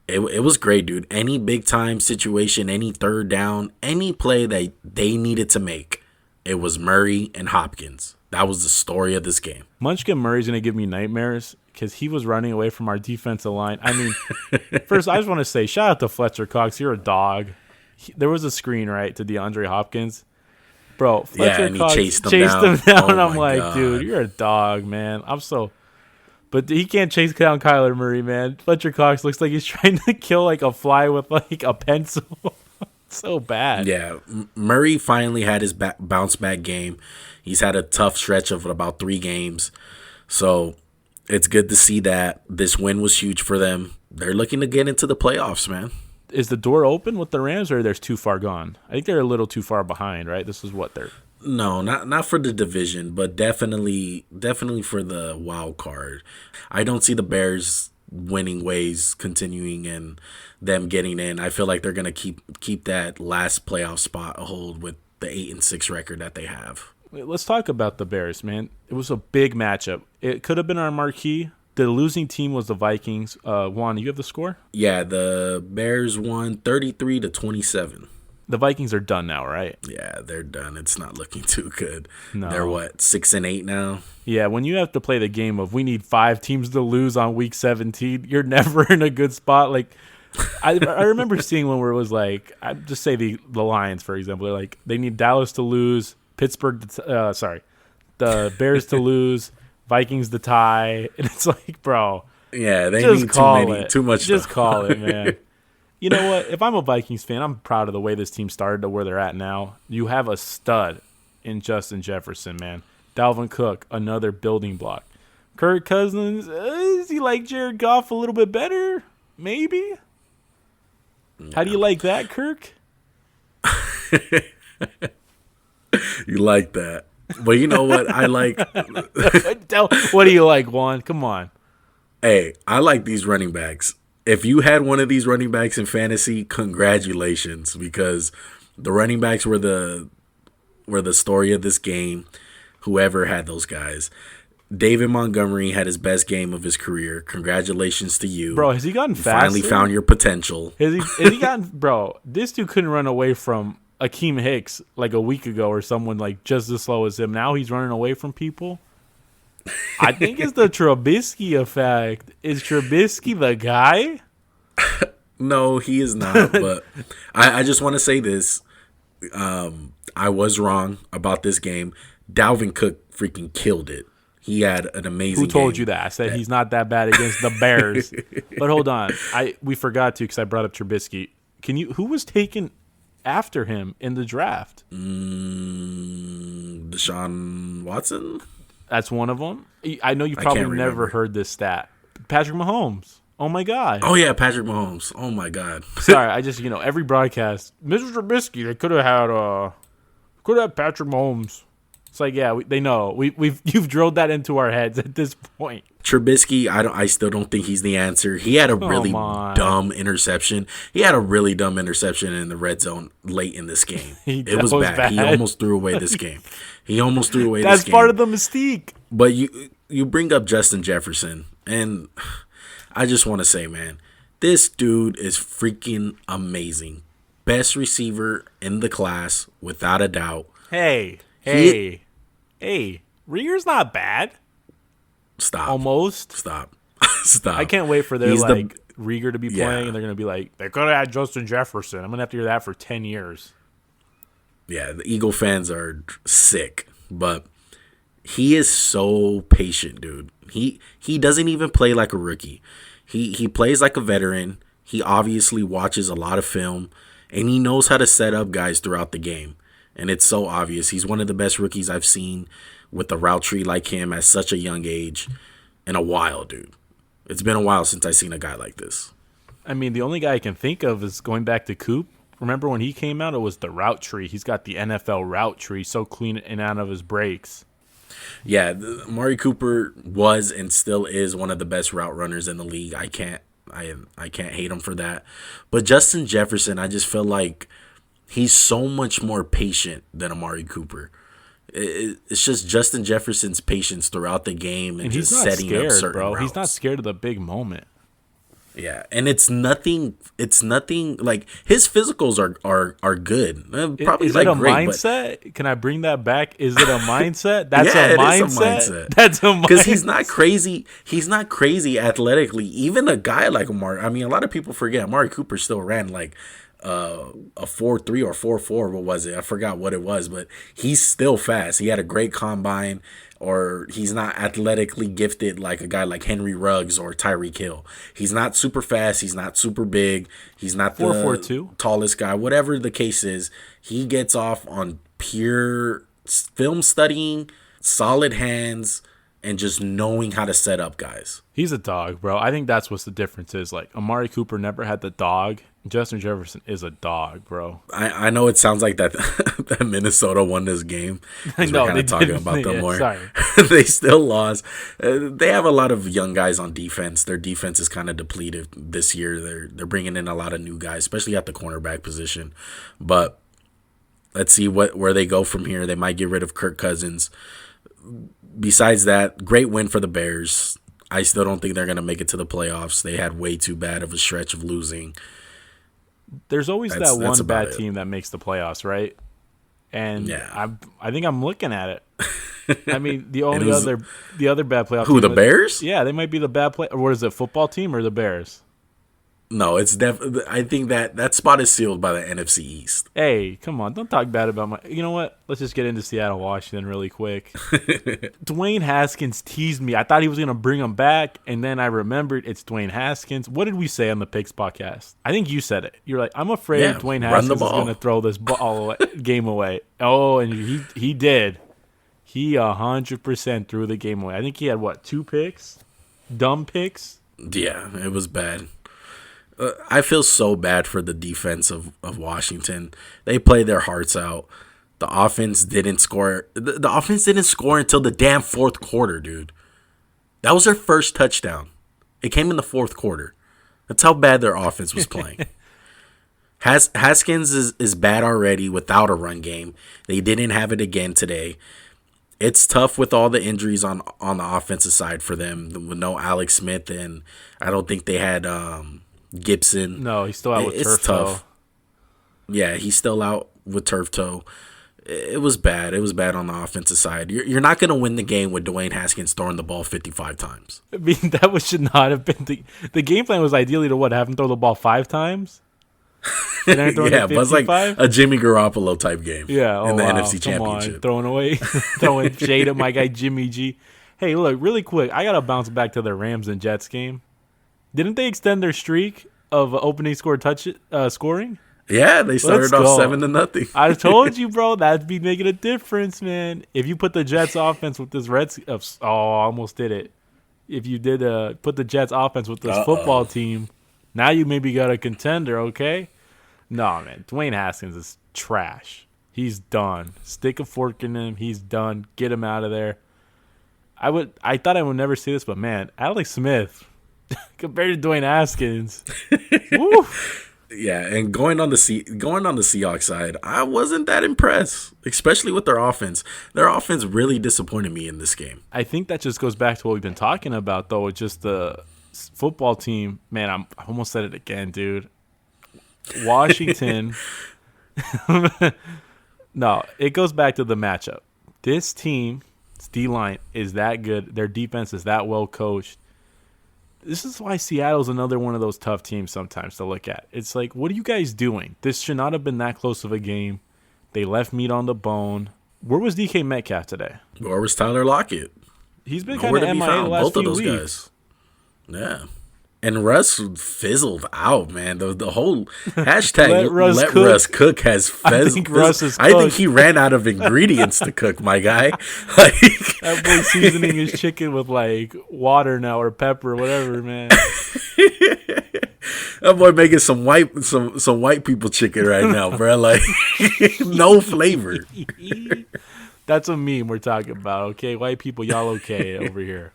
A: It was great, dude. Any big-time situation, any third down, any play that they needed to make, it was Murray and Hopkins. That was the story of this game.
B: Munchkin Murray's going to give me nightmares because he was running away from our defensive line. I mean, first, I just want to say, shout out to Fletcher Cox. You're a dog. There was a screen, right, to DeAndre Hopkins. Bro, Fletcher Cox chased him down. Oh, I'm like, God. Dude, you're a dog, man. But he can't chase down Kyler Murray, man. Fletcher Cox looks like he's trying to kill like a fly with like a pencil. So bad.
A: Yeah, Murray finally had his bounce back game. He's had a tough stretch of about 3 games. So it's good to see that. This win was huge for them. They're looking to get into the playoffs, man.
B: Is the door open with the Rams, or they're too far gone? I think they're a little too far behind, right? This is what they're...
A: No, not for the division, but definitely for the wild card. I don't see the Bears winning ways continuing and them getting in. I feel like they're gonna keep that last playoff spot a hold with the 8-6 record that they have.
B: Let's talk about the Bears, man. It was a big matchup. It could have been our marquee. The losing team was the Vikings. Juan, you have the score?
A: Yeah, the Bears won 33-27.
B: The Vikings are done now, right?
A: Yeah, they're done. It's not looking too good.
B: No.
A: They're what, 6-8 now?
B: Yeah, when you have to play the game of we need 5 teams to lose on week 17, you're never in a good spot. Like, I remember seeing one where it was like, I just say the Lions, for example. They're like, they need Dallas to lose, the Bears to lose, Vikings to tie. And it's like, bro.
A: Yeah, they
B: just
A: need too much.
B: Just call it, man. You know what? If I'm a Vikings fan, I'm proud of the way this team started to where they're at now. You have a stud in Justin Jefferson, man. Dalvin Cook, another building block. Kirk Cousins, is he like Jared Goff a little bit better? Maybe. No. How do you like that, Kirk?
A: You like that. But you know what I like?
B: What do you like, Juan? Come on.
A: Hey, I like these running backs. If you had one of these running backs in fantasy, congratulations, because the running backs were the story of this game. Whoever had those guys. David Montgomery had his best game of his career. Congratulations to you.
B: Bro, has he gotten faster?
A: Finally found your potential.
B: Has he gotten bro, this dude couldn't run away from Akeem Hicks like a week ago or someone like just as slow as him. Now he's running away from people. I think it's the Trubisky effect. Is Trubisky the guy?
A: No, he is not. But I just want to say this. I was wrong about this game. Dalvin Cook freaking killed it. He had an amazing game.
B: Who told you that? I said he's not that bad against the Bears. But hold on. We forgot to because I brought up Trubisky. Who was taken after him in the draft?
A: Deshaun Watson?
B: That's one of them. I know you probably never heard this stat. Patrick Mahomes. Oh, my God.
A: Oh, yeah, Patrick Mahomes. Oh, my God.
B: Sorry, I just, every broadcast, Mr. Trubisky, they could have had Patrick Mahomes. It's like, yeah, they know. You've drilled that into our heads at this point.
A: Trubisky, I still don't think he's the answer. He had a really dumb interception. He had a really dumb interception in the red zone late in this game. It was bad. He almost threw away this game. That's part of the mystique. But you bring up Justin Jefferson, and I just want to say, man, this dude is freaking amazing. Best receiver in the class, without a doubt.
B: Hey, Rieger's not bad.
A: Stop.
B: Almost.
A: Stop.
B: I can't wait for Rieger to be playing, and they're going to be like, they could have had Justin Jefferson. I'm going to have to hear that for 10 years.
A: Yeah, the Eagle fans are sick, but he is so patient, dude. He doesn't even play like a rookie. He plays like a veteran. He obviously watches a lot of film, and he knows how to set up guys throughout the game. And it's so obvious. He's one of the best rookies I've seen with a route tree like him at such a young age in a while, dude. It's been a while since I've seen a guy like this.
B: I mean, the only guy I can think of is going back to Coop. Remember when he came out, it was the route tree. He's got the NFL route tree so clean and out of his breaks.
A: Yeah, Amari Cooper was and still is one of the best route runners in the league. I can't hate him for that. But Justin Jefferson, I just feel like he's so much more patient than Amari Cooper. It's just Justin Jefferson's patience throughout the game and just setting up certain routes.
B: He's not scared of the big moment.
A: Yeah, and it's nothing like his physicals are good. Probably
B: is it a mindset? Can I bring that back? Is it a mindset? That's
A: yeah,
B: a mindset.
A: It is a mindset.
B: That's a mindset.
A: Because he's not crazy. He's not crazy athletically. Even a guy like Amari. I mean, a lot of people forget Amari Cooper still ran like a 4.3 or 4.4. What was it? I forgot what it was, but he's still fast. He had a great combine. Or he's not athletically gifted like a guy like Henry Ruggs or Tyreek Hill. He's not super fast. He's not super big. He's not the
B: 4.42
A: tallest guy. Whatever the case is, he gets off on pure film studying, solid hands, and just knowing how to set up guys.
B: He's a dog, bro. I think that's what the difference is. Like, Amari Cooper never had the dog. Justin Jefferson is a dog, bro.
A: I know it sounds like that Minnesota won this game.
B: I know.
A: We're kind of talking about them more.
B: Sorry.
A: They still lost. They have a lot of young guys on defense. Their defense is kind of depleted this year. They're bringing in a lot of new guys, especially at the cornerback position. But let's see where they go from here. They might get rid of Kirk Cousins. Besides that, great win for the Bears. I still don't think they're going to make it to the playoffs. They had way too bad of a stretch of losing.
B: There's always
A: That's
B: that one
A: about
B: bad
A: it.
B: team that makes the playoffs, right? And
A: Yeah.
B: I think I'm looking at it. I mean,
A: And it was
B: the other bad playoff
A: who,
B: team
A: the Bears?
B: yeah, they might be the bad play, or what is it, football team or the Bears?
A: No, it's I think that spot is sealed by the NFC East.
B: Hey, come on, don't talk bad about my. You know what? Let's just get into Seattle, Washington, really quick. Dwayne Haskins teased me. I thought he was gonna bring him back, and then I remembered it's Dwayne Haskins. What did we say on the Picks podcast? I think you said it. You're like, I'm afraid
A: Yeah,
B: Dwayne
A: run the
B: Haskins is
A: ball.
B: gonna throw this ball away, game away. Oh, and he did. He 100% threw the game away. I think he had what, 2 picks, dumb picks.
A: Yeah, it was bad. I feel so bad for the defense of Washington. They played their hearts out. The offense didn't score. The offense didn't score until the damn fourth quarter, dude. That was their first touchdown. It came in the fourth quarter. That's how bad their offense was playing. Haskins is bad already without a run game. They didn't have it again today. It's tough with all the injuries on the offensive side for them. With no Alex Smith, and I don't think they had Gibson.
B: No, he's still out with
A: It's
B: turf
A: tough.
B: toe.
A: Yeah, he's still out with turf toe. It was bad. It was bad on the offensive side. You're not going to win the game with Dwayne Haskins throwing the ball 55 times.
B: I mean, should not have been the game plan. Was ideally to have him throw the ball 5 times.
A: Yeah, it was like a Jimmy Garoppolo type game.
B: Yeah,
A: in the
B: wow.
A: NFC Championship.
B: Come on, throwing away, throwing shade at my guy Jimmy G. Hey, look, really quick, I gotta bounce back to the Rams and Jets game. Didn't they extend their streak of opening scoring?
A: Yeah, they started off 7-0.
B: I told you, bro, that'd be making a difference, man. If you put the Jets offense with this I almost did it. If you did put the Jets offense with this football team, now you maybe got a contender, okay? No, man, Dwayne Haskins is trash. He's done. Stick a fork in him. He's done. Get him out of there. I thought I would never see this, but man, Alex Smith compared to Dwayne Haskins. Woo.
A: Yeah, and going on the Seahawks side, I wasn't that impressed, especially with their offense. Their offense really disappointed me in this game.
B: I think that just goes back to what we've been talking about, though. It's just the football team. Man, I almost said it again, dude. Washington. No, it goes back to the matchup. This team's D-line is that good. Their defense is that well coached. This is why Seattle's another one of those tough teams sometimes to look at. It's like, what are you guys doing? This should not have been that close of a game. They left meat on the bone. Where was DK Metcalf today?
A: Where was Tyler Lockett?
B: He's been kind of MIA the last few weeks. Guys.
A: Yeah. And Russ fizzled out, man. The whole hashtag let Russ cook has fizzled. I think he ran out of ingredients to cook, my guy.
B: Like, that boy seasoning his chicken with like water now or pepper or whatever, man.
A: That boy making some white people chicken right now, bro. Like no flavor.
B: That's a meme we're talking about, okay? White people, y'all okay over here.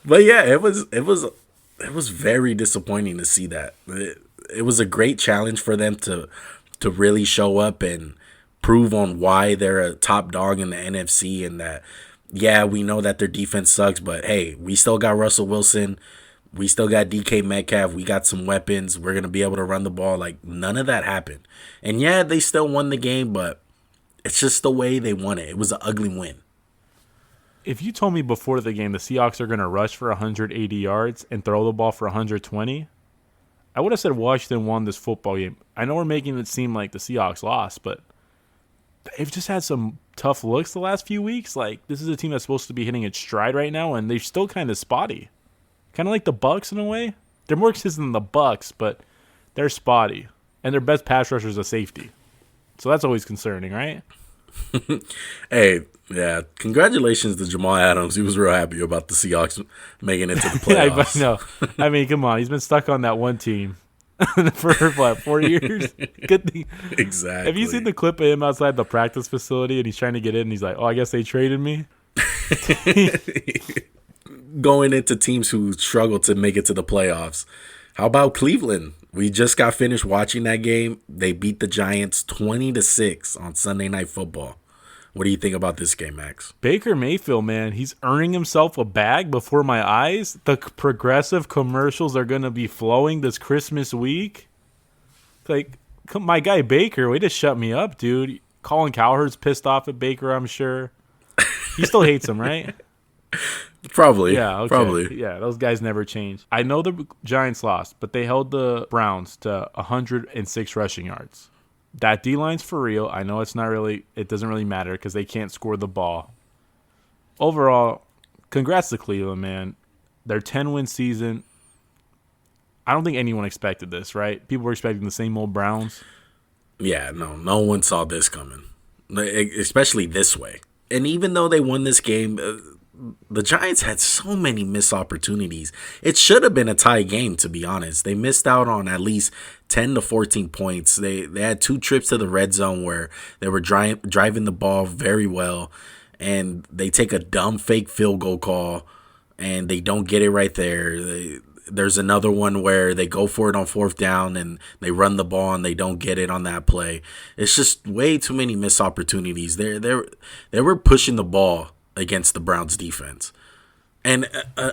A: But yeah, it was very disappointing to see that. It was a great challenge for them to really show up and prove on why they're a top dog in the NFC, and that, yeah, we know that their defense sucks, but hey, we still got Russell Wilson. We still got DK Metcalf. We got some weapons. We're going to be able to run the ball. Like, none of that happened. And yeah, they still won the game, but it's just the way they won it. It was an ugly win.
B: If you told me before the game the Seahawks are going to rush for 180 yards and throw the ball for 120, I would have said Washington won this football game. I know we're making it seem like the Seahawks lost, but they've just had some tough looks the last few weeks. Like, this is a team that's supposed to be hitting its stride right now, and they're still kind of spotty. Kind of like the Bucs in a way. They're more consistent than the Bucs, but they're spotty. And their best pass rusher is a safety. So that's always concerning, right?
A: Hey, yeah, congratulations to Jamal Adams. He was real happy about the Seahawks making it to the playoffs.
B: No, I mean, come on. He's been stuck on that one team for, 4 years? Good thing.
A: Exactly.
B: Have you seen the clip of him outside the practice facility and he's trying to get in and he's like, oh, I guess they traded me?
A: Going into teams who struggle to make it to the playoffs. How about Cleveland? We just got finished watching that game. They beat the Giants 20-6 on Sunday Night Football. What do you think about this game, Max?
B: Baker Mayfield, man, he's earning himself a bag before my eyes. The progressive commercials are going to be flowing this Christmas week. Like, my guy Baker, way to shut me up, dude. Colin Cowherd's pissed off at Baker, I'm sure. He still hates him, right?
A: Probably.
B: Yeah, okay.
A: Probably.
B: Yeah, those guys never change. I know the Giants lost, but they held the Browns to 106 rushing yards. That D-line's for real. I know it doesn't really matter because they can't score the ball. Overall, congrats to Cleveland, man. Their 10-win season. I don't think anyone expected this, right? People were expecting the same old Browns.
A: Yeah, no one saw this coming, especially this way. And even though they won this game, the Giants had so many missed opportunities. It should have been a tie game, to be honest. They missed out on at least 10 to 14 points. They had 2 trips to the red zone where they were driving the ball very well, and they take a dumb fake field goal call, and they don't get it right there. There's another one where they go for it on 4th down, and they run the ball, and they don't get it on that play. It's just way too many missed opportunities. They were pushing the ball against the Browns defense. And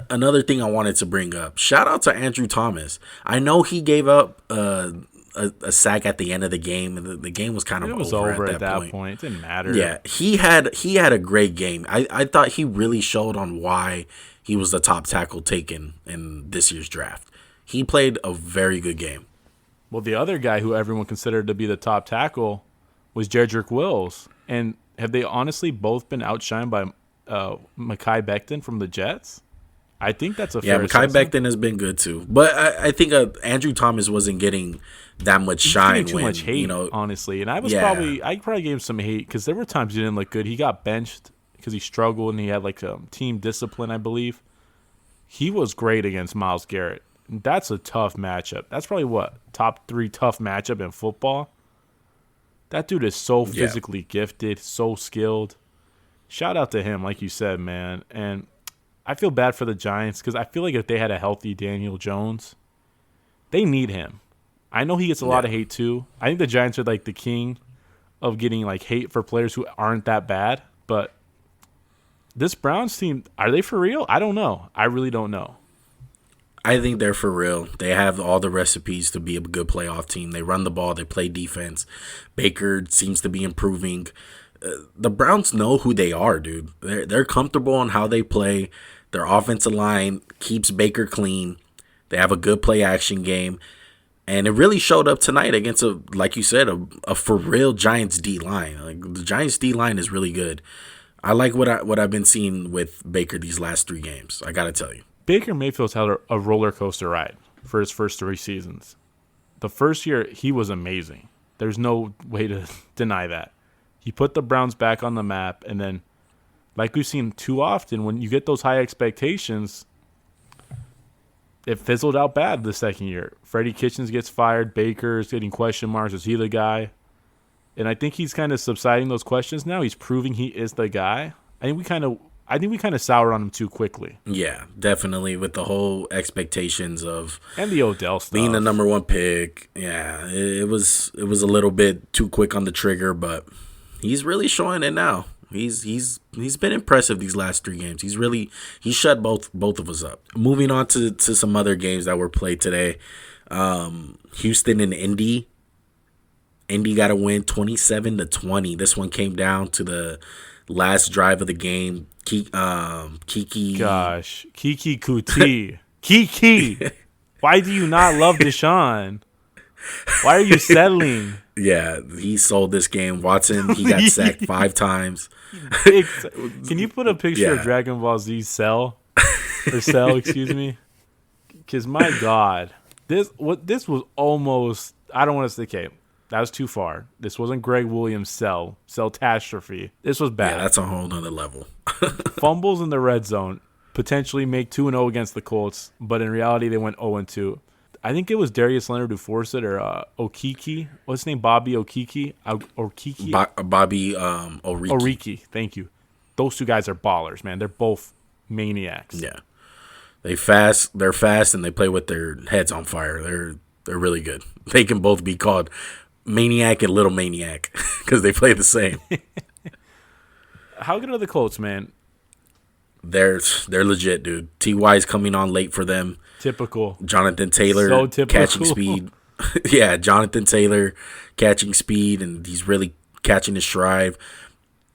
A: another thing I wanted to bring up, shout out to Andrew Thomas. I know he gave up a sack at the end of the game, and the game was kind of over at that point.
B: It didn't matter.
A: Yeah, he had a great game. I thought he really showed on why he was the top tackle taken in this year's draft. He played a very good game.
B: Well, the other guy who everyone considered to be the top tackle was Jedrick Wills. And have they honestly both been outshined by Mekhi Becton from the Jets? I think that's a fair
A: Mekhi Becton has been good too. But I think Andrew Thomas wasn't getting that much shine.
B: Too much hate, honestly. And I probably gave him some hate because there were times he didn't look good. He got benched because he struggled and he had like team discipline, I believe. He was great against Myles Garrett. That's a tough matchup. That's probably top 3 tough matchup in football. That dude is so physically gifted, so skilled. Shout out to him, like you said, man. And I feel bad for the Giants because I feel like if they had a healthy Daniel Jones, they need him. I know he gets a lot of hate too. I think the Giants are like the king of getting like hate for players who aren't that bad. But this Browns team, are they for real? I don't know. I really don't know.
A: I think they're for real. They have all the recipes to be a good playoff team. They run the ball. They play defense. Baker seems to be improving. The Browns know who they are, dude. They're comfortable on how they play. Their offensive line keeps Baker clean. They have a good play action game. And it really showed up tonight against like you said, a for real Giants D line. Like the Giants D line is really good. I like what I've been seeing with Baker these last 3 games. I gotta tell you,
B: Baker Mayfield's had a roller coaster ride for his first 3 seasons. The first year he was amazing. There's no way to deny that. He put the Browns back on the map, and then, like we've seen too often, when you get those high expectations, it fizzled out bad the second year. Freddie Kitchens gets fired. Baker's getting question marks. Is he the guy? And I think he's kind of subsiding those questions now. He's proving he is the guy. I think we kind of soured on him too quickly.
A: Yeah, definitely with the whole expectations of
B: and the Odell stuff
A: being the number 1 pick. Yeah, it was a little bit too quick on the trigger, but he's really showing it now. He's been impressive these last 3 games. He shut both of us up. Moving on to some other games that were played today. Houston and Indy. Indy got a win 27-20. This one came down to the last drive of the game. Kiki
B: Kuti. Kiki. Why do you not love Deshaun? Why are you settling?
A: Yeah, he sold this game. Watson, he got sacked 5 times.
B: Can you put a picture of Dragon Ball Z Cell? Or Cell, excuse me? Because, my God, this was almost, I don't want to say, okay, that was too far. This wasn't Greg Williams' Cell-tastrophe. This was bad.
A: Yeah, that's a whole nother level.
B: Fumbles in the red zone potentially make 2-0 against the Colts, but in reality, they went 0-2. I think it was Darius Leonard who forced it, or Okiki. What's his name? Bobby Okiki?
A: Bobby Oriki.
B: Oriki, thank you. Those 2 guys are ballers, man. They're both maniacs.
A: Yeah. They're fast, and they play with their heads on fire. They're really good. They can both be called Maniac and Little Maniac because they play the same.
B: How good are the Colts, man?
A: They're legit, dude. T.Y.'s coming on late for them.
B: Typical.
A: Jonathan Taylor
B: So typical.
A: catching speed. Yeah, Jonathan Taylor catching speed, and he's really catching his stride.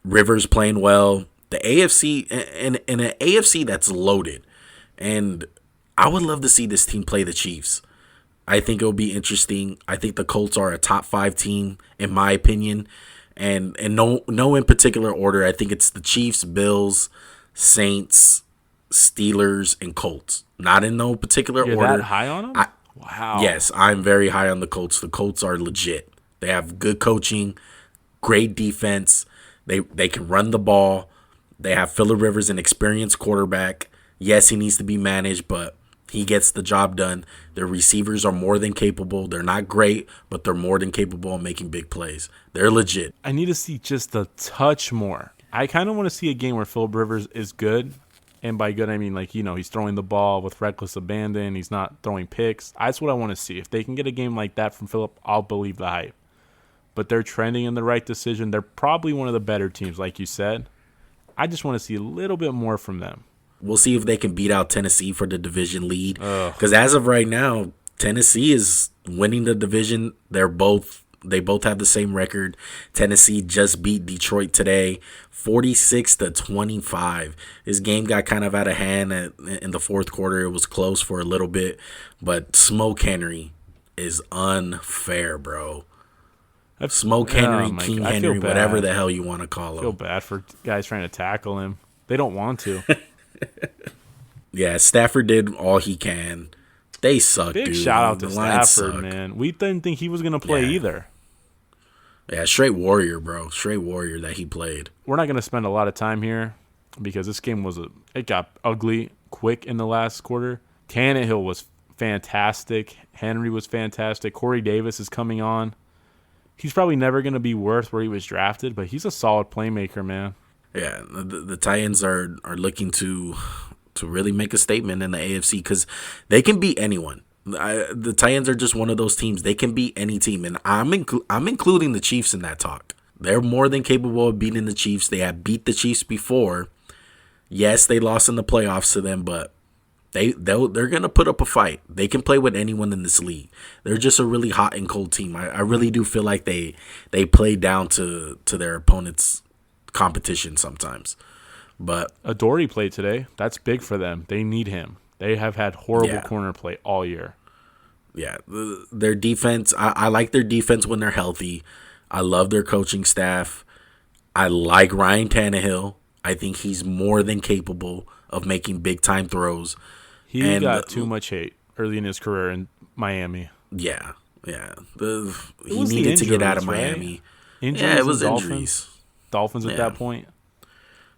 A: Rivers playing well. The AFC, and an AFC that's loaded. And I would love to see this team play the Chiefs. I think it'll be interesting. I think the Colts are a top 5 team, in my opinion. And no in particular order. I think it's the Chiefs, Bills, Saints, Steelers, and Colts. Not in no particular
B: You're
A: order.
B: that high on them? Wow.
A: Yes, I'm very high on the Colts. The Colts are legit. They have good coaching, great defense. They can run the ball. They have Phillip Rivers, an experienced quarterback. Yes, he needs to be managed, but he gets the job done. Their receivers are more than capable. They're not great, but they're more than capable of making big plays. They're legit.
B: I need to see just a touch more. I kind of want to see a game where Phillip Rivers is good. And by good, I mean, like, he's throwing the ball with reckless abandon. He's not throwing picks. That's what I want to see. If they can get a game like that from Phillip, I'll believe the hype. But they're trending in the right decision. They're probably one of the better teams, like you said. I just want to see a little bit more from them.
A: We'll see if they can beat out Tennessee for the division lead. Because as of right now, Tennessee is winning the division. They both have the same record. Tennessee just beat Detroit today, 46-25. This game got kind of out of hand in the fourth quarter. It was close for a little bit, but Smoke Henry is unfair, bro. Smoke Henry, King Henry, whatever the hell you want to call him.
B: I feel bad for guys trying to tackle him. They don't want to.
A: Yeah, Stafford did all he can. They suck, dude.
B: Big shout out to Stafford, man. We didn't think he was going to play either.
A: Yeah, straight warrior, bro. Straight warrior that he played.
B: We're not going to spend a lot of time here because this game it got ugly quick in the last quarter. Tannehill was fantastic. Henry was fantastic. Corey Davis is coming on. He's probably never going to be worth where he was drafted, but he's a solid playmaker, man.
A: Yeah, the Titans are looking to really make a statement in the AFC because they can beat anyone. The Titans are just one of those teams. They can beat any team, and I'm including the Chiefs in that talk. They're more than capable of beating the Chiefs. They have beat the Chiefs before. Yes, they lost in the playoffs to them, but they're gonna put up a fight. They can play with anyone in this league. They're just a really hot and cold team. I really do feel like they play down to their opponents' competition sometimes. But
B: Adoree played today. That's big for them. They need him. They have had horrible corner play all year.
A: Yeah, their defense, I like their defense when they're healthy. I love their coaching staff. I like Ryan Tannehill. I think he's more than capable of making big-time throws.
B: He got too much hate early in his career in Miami.
A: Yeah. He needed to get out of Miami.
B: Right?
A: Yeah, it was injuries.
B: Dolphins at that point.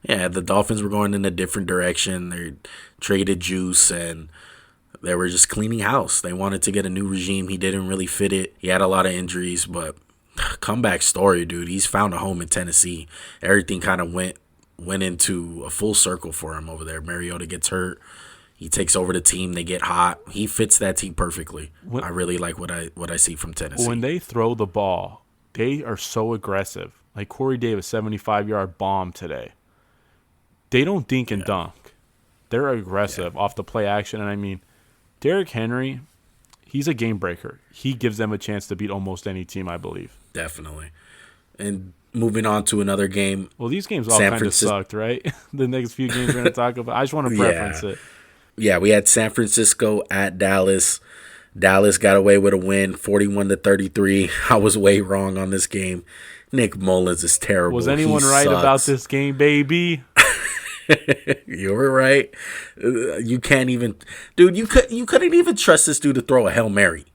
A: Yeah, the Dolphins were going in a different direction. They traded Juice, and they were just cleaning house. They wanted to get a new regime. He didn't really fit it. He had a lot of injuries, but comeback story, dude. He's found a home in Tennessee. Everything kind of went into a full circle for him over there. Mariota gets hurt. He takes over the team. They get hot. He fits that team perfectly. I really like what I see from Tennessee.
B: When they throw the ball, they are so aggressive. Like Corey Davis, 75-yard bomb today. They don't dink and dunk. They're aggressive off the play action. And I mean, Derrick Henry, he's a game breaker. He gives them a chance to beat almost any team, I believe.
A: Definitely. And moving on to another game.
B: Well, these games all kind of sucked, right? The next few games we're going to talk about. I just want to preference it.
A: Yeah, we had San Francisco at Dallas. Dallas got away with a win, 41-33. I was way wrong on this game. Nick Mullins is terrible.
B: Was anyone right about this game, baby?
A: You were right. You can't even, dude. You couldn't even trust this dude to throw a Hail Mary.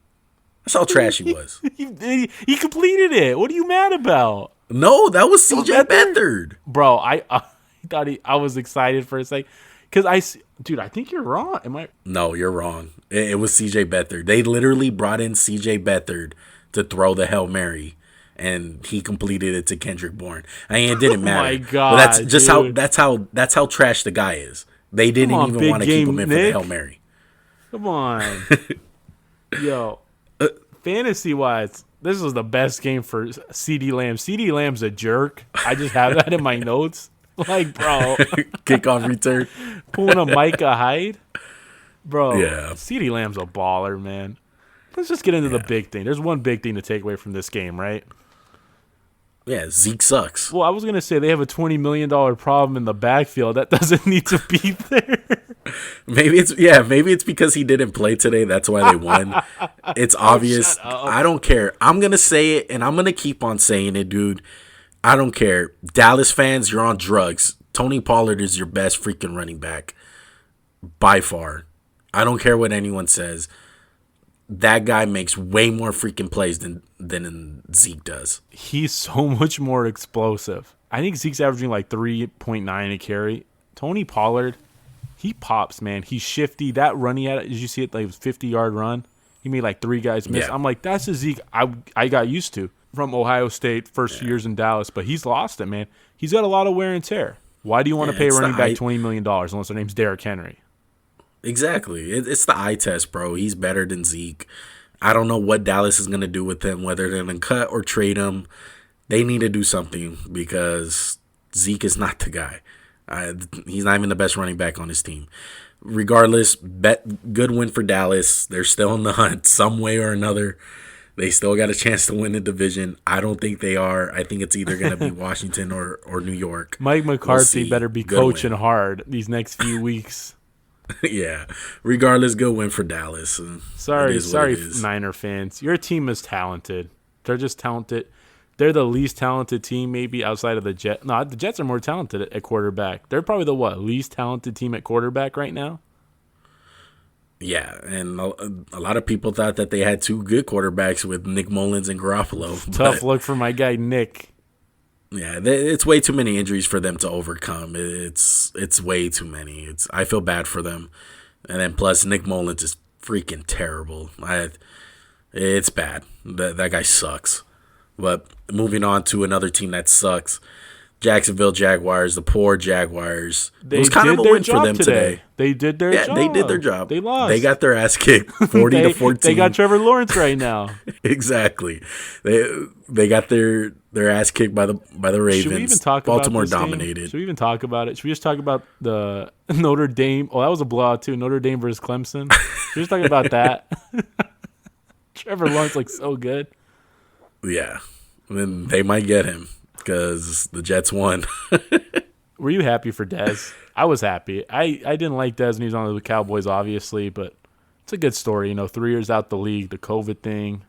A: That's how trash he was.
B: He completed it. What are you mad about?
A: No, that was CJ Beathard.
B: Bro, I thought I was excited for a second because I think you're wrong. Am I?
A: No, you're wrong. It was CJ Beathard. They literally brought in CJ Beathard to throw the Hail Mary. And he completed it to Kendrick Bourne. I mean, it didn't matter.
B: Oh my God,
A: but that's just
B: dude.
A: that's how trash the guy is. They didn't even want to keep him in for the Hail Mary.
B: Come on, yo. Fantasy wise, this was the best game for CeeDee Lamb. CeeDee Lamb's a jerk. I just have that in my notes. Like, bro.
A: Kickoff return.
B: Pulling a Micah Hyde? Bro,
A: Yeah.
B: CeeDee Lamb's a baller, man. Let's just get into the big thing. There's one big thing to take away from this game, right?
A: Yeah, Zeke sucks.
B: Well, I was going to say they have a $20 million problem in the backfield. That doesn't need to be there.
A: Maybe it's because he didn't play today. That's why they won. It's obvious. I don't care. I'm going to say it, and I'm going to keep on saying it, dude. I don't care. Dallas fans, you're on drugs. Tony Pollard is your best freaking running back. By far. I don't care what anyone says. That guy makes way more freaking plays than Zeke does.
B: He's so much more explosive. I think Zeke's averaging like 3.9 a carry. Tony Pollard, he pops, man. He's shifty. That run he had, did you see it? Like, it was a 50-yard run. He made like 3 guys miss. Yeah. I'm like, that's the Zeke I got used to from Ohio State, first few years in Dallas. But he's lost it, man. He's got a lot of wear and tear. Why do you want to pay a running back $20 million unless their name's Derrick Henry?
A: Exactly. It's the eye test, bro. He's better than Zeke. I don't know what Dallas is going to do with him, whether they're going to cut or trade him. They need to do something because Zeke is not the guy. He's not even the best running back on his team. Regardless, good win for Dallas. They're still in the hunt some way or another. They still got a chance to win the division. I don't think they are. I think it's either going to be Washington or New York.
B: Mike McCarthy better be coaching hard these next few weeks.
A: Yeah. Regardless, good win for Dallas.
B: Sorry, Niner fans. Your team is talented. They're just talented. They're the least talented team maybe outside of the Jets. No, the Jets are more talented at quarterback. They're probably the least talented team at quarterback right now?
A: Yeah, and a lot of people thought that they had 2 good quarterbacks with Nick Mullins and Garoppolo.
B: Tough look for my guy Nick.
A: Yeah, it's way too many injuries for them to overcome. It's way too many. I feel bad for them. And then plus Nick Mullins is freaking terrible. It's bad. That guy sucks. But moving on to another team that sucks. Jacksonville Jaguars, the poor Jaguars. It was kind of a win for them today.
B: They did their job.
A: They did their job.
B: They lost.
A: They got their ass kicked 40-14.
B: They got Trevor Lawrence right now.
A: Exactly. They got their ass kicked by the Ravens.
B: Should we even talk
A: Baltimore
B: about this
A: dominated.
B: Game? Should we even talk about it? Should we just talk about the Notre Dame? Oh, that was a blowout too. Notre Dame versus Clemson. Should we just talk about that? Trevor Lawrence looks so good.
A: Yeah. And then they might get him because the Jets won.
B: Were you happy for Dez? I was happy. I didn't like Dez when he was on the Cowboys, obviously, but it's a good story. 3 years out the league, the COVID thing.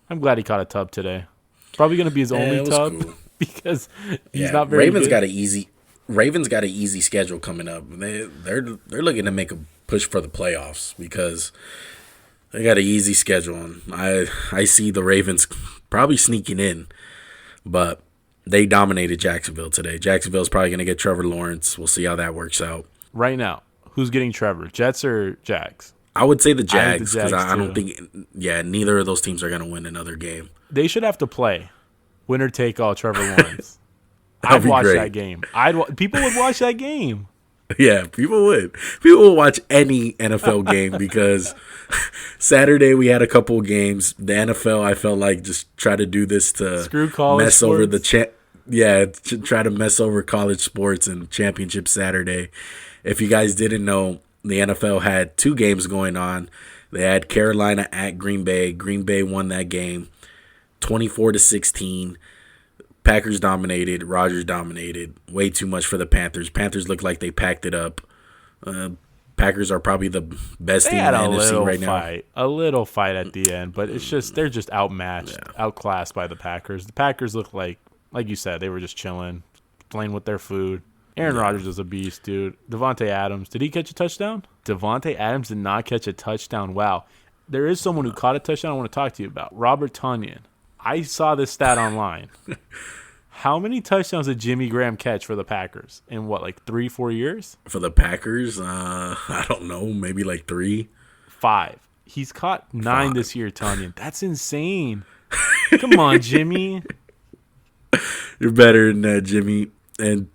B: I'm glad he caught a tub today. Probably going to be his only tub cool. Because he's not very
A: Ravens
B: good.
A: Ravens got an easy schedule coming up. They're looking to make a push for the playoffs because they got an easy schedule. And I see the Ravens probably sneaking in, but they dominated Jacksonville today. Jacksonville's probably going to get Trevor Lawrence. We'll see how that works out.
B: Right now, who's getting Trevor? Jets or Jags?
A: I would say the Jags because I don't think neither of those teams are going to win another game.
B: They should have to play winner take all Trevor Lawrence. I'd watch that game. People would watch that game.
A: Yeah, people would. People will watch any NFL game because Saturday we had a couple of games. The NFL, I felt like, just try to do this to
B: screw college
A: mess
B: sports.
A: Over the try to mess over college sports and championship Saturday. If you guys didn't know, the NFL had 2 games going on. They had Carolina at Green Bay. Green Bay won that game 24-16. Packers dominated. Rodgers dominated. Way too much for the Panthers. Panthers look like they packed it up. Packers are probably the best team in the NFC right now.
B: A little fight at the end, but it's just they're just outmatched, outclassed by the Packers. The Packers look like you said, they were just chilling, playing with their food. Aaron Rodgers is a beast, dude. Devontae Adams, did he catch a touchdown? Devontae Adams did not catch a touchdown. Wow. There is someone who caught a touchdown I want to talk to you about. Robert Tonyan. I saw this stat online. How many touchdowns did Jimmy Graham catch for the Packers in 3-4 years?
A: For the Packers, I don't know, maybe 3.
B: 5. He's caught 9 this year, Tonyan. That's insane. Come on, Jimmy.
A: You're better than that, Jimmy. And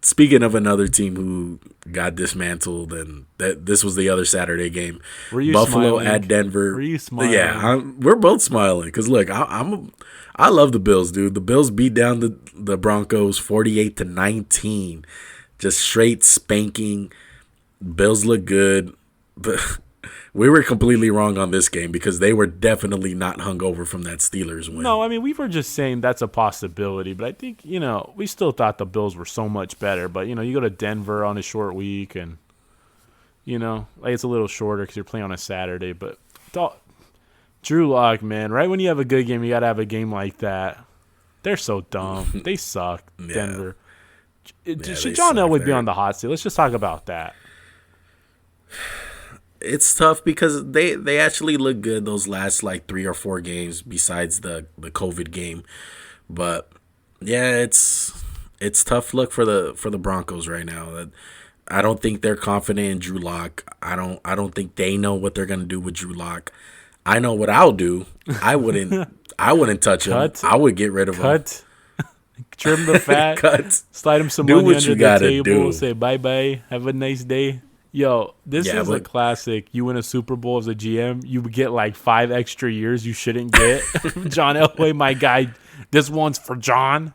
A: speaking of another team who got dismantled, and this was the other Saturday game.
B: Were you
A: Buffalo
B: smiling?
A: at Denver.
B: Were you smiling?
A: Yeah, we're both smiling because look, I love the Bills, dude. The Bills beat down the Broncos 48-19, just straight spanking. Bills look good, but we were completely wrong on this game because they were definitely not hungover from that Steelers win.
B: No, I mean, we were just saying that's a possibility, but I think, we still thought the Bills were so much better. But, you go to Denver on a short week and, it's a little shorter because you're playing on a Saturday. But Drew Lock, man, right when you have a good game, you got to have a game like that. They're so dumb. They suck,
A: Yeah.
B: Denver.
A: Yeah,
B: Should
A: they
B: John
A: suck
B: Elway be
A: there.
B: on the hot seat? Let's just talk about that.
A: It's tough because they actually look good those last like 3 or 4 games besides the COVID game. But yeah, it's tough luck for the Broncos right now. I don't think they're confident in Drew Lock. I don't think they know what they're gonna do with Drew Lock. I know what I'll do. I wouldn't touch him. I would get rid of him.
B: Trim the fat.
A: Cut.
B: Slide him some
A: Do
B: money
A: what
B: under
A: you
B: the
A: gotta
B: table.
A: do.
B: Say bye-bye. Have a nice day. Yo, this is a classic. You win a Super Bowl as a GM, you would get like 5 extra years you shouldn't get. John Elway, my guy, this one's for John.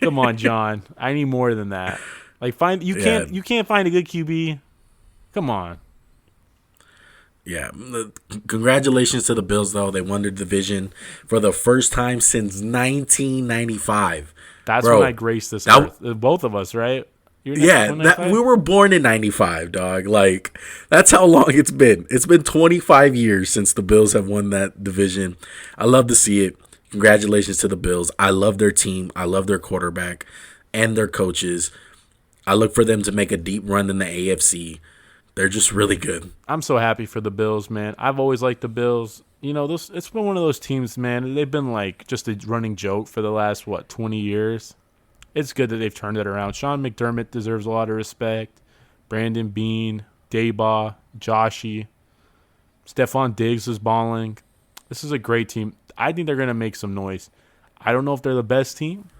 B: Come on, John. I need more than that. Like you can't find a good QB. Come on.
A: Yeah. Congratulations to the Bills though. They won their division for the first time since 1995.
B: That's
A: Bro,
B: when I graced this earth. Both of us, right?
A: Yeah, we were born in 95, dog. Like, that's how long it's been. It's been 25 years since the Bills have won that division. I love to see it. Congratulations to the Bills. I love their team. I love their quarterback and their coaches. I look for them to make a deep run in the AFC. They're just really good.
B: I'm so happy for the Bills, man. I've always liked the Bills. It's been one of those teams, man. They've been like just a running joke for the last, 20 years. It's good that they've turned it around. Sean McDermott deserves a lot of respect. Brandon Beane, Daboll, Joshy, Stephon Diggs is balling. This is a great team. I think they're going to make some noise. I don't know if they're the best team,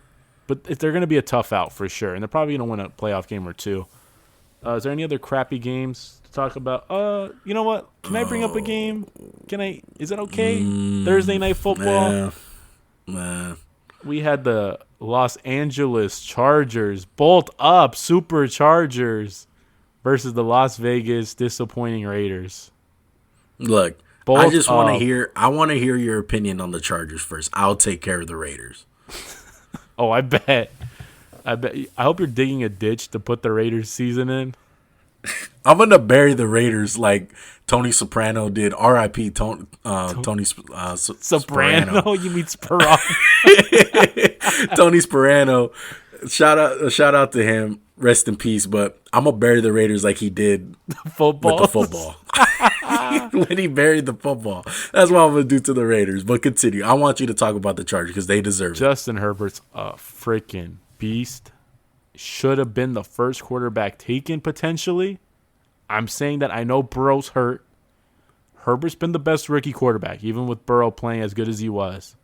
B: but they're going to be a tough out for sure, and they're probably going to win a playoff game or two. Is there any other crappy games to talk about? You know what? Can I bring up a game? Is that okay? Thursday Night Football.
A: Nah.
B: We had the Los Angeles Chargers, bolt up Superchargers versus the Las Vegas disappointing Raiders.
A: Look, I just want to hear your opinion on the Chargers first. I'll take care of the Raiders.
B: Oh, I bet. I hope you're digging a ditch to put the Raiders season in.
A: I'm going to bury the Raiders like Tony Soprano did. R.I.P. Tony
B: Soprano? You mean Sperano?
A: Tony Sperano. Shout out to him. Rest in peace. But I'm going to bury the Raiders like he did
B: Football.
A: with the football. When he buried the football. That's what I'm going to do to the Raiders. But continue. I want you to talk about the Chargers because they deserve it.
B: Justin Herbert's a freaking beast. Should have been the first quarterback taken potentially. I'm saying that I know Burrow's hurt. Herbert's been the best rookie quarterback, even with Burrow playing as good as he was.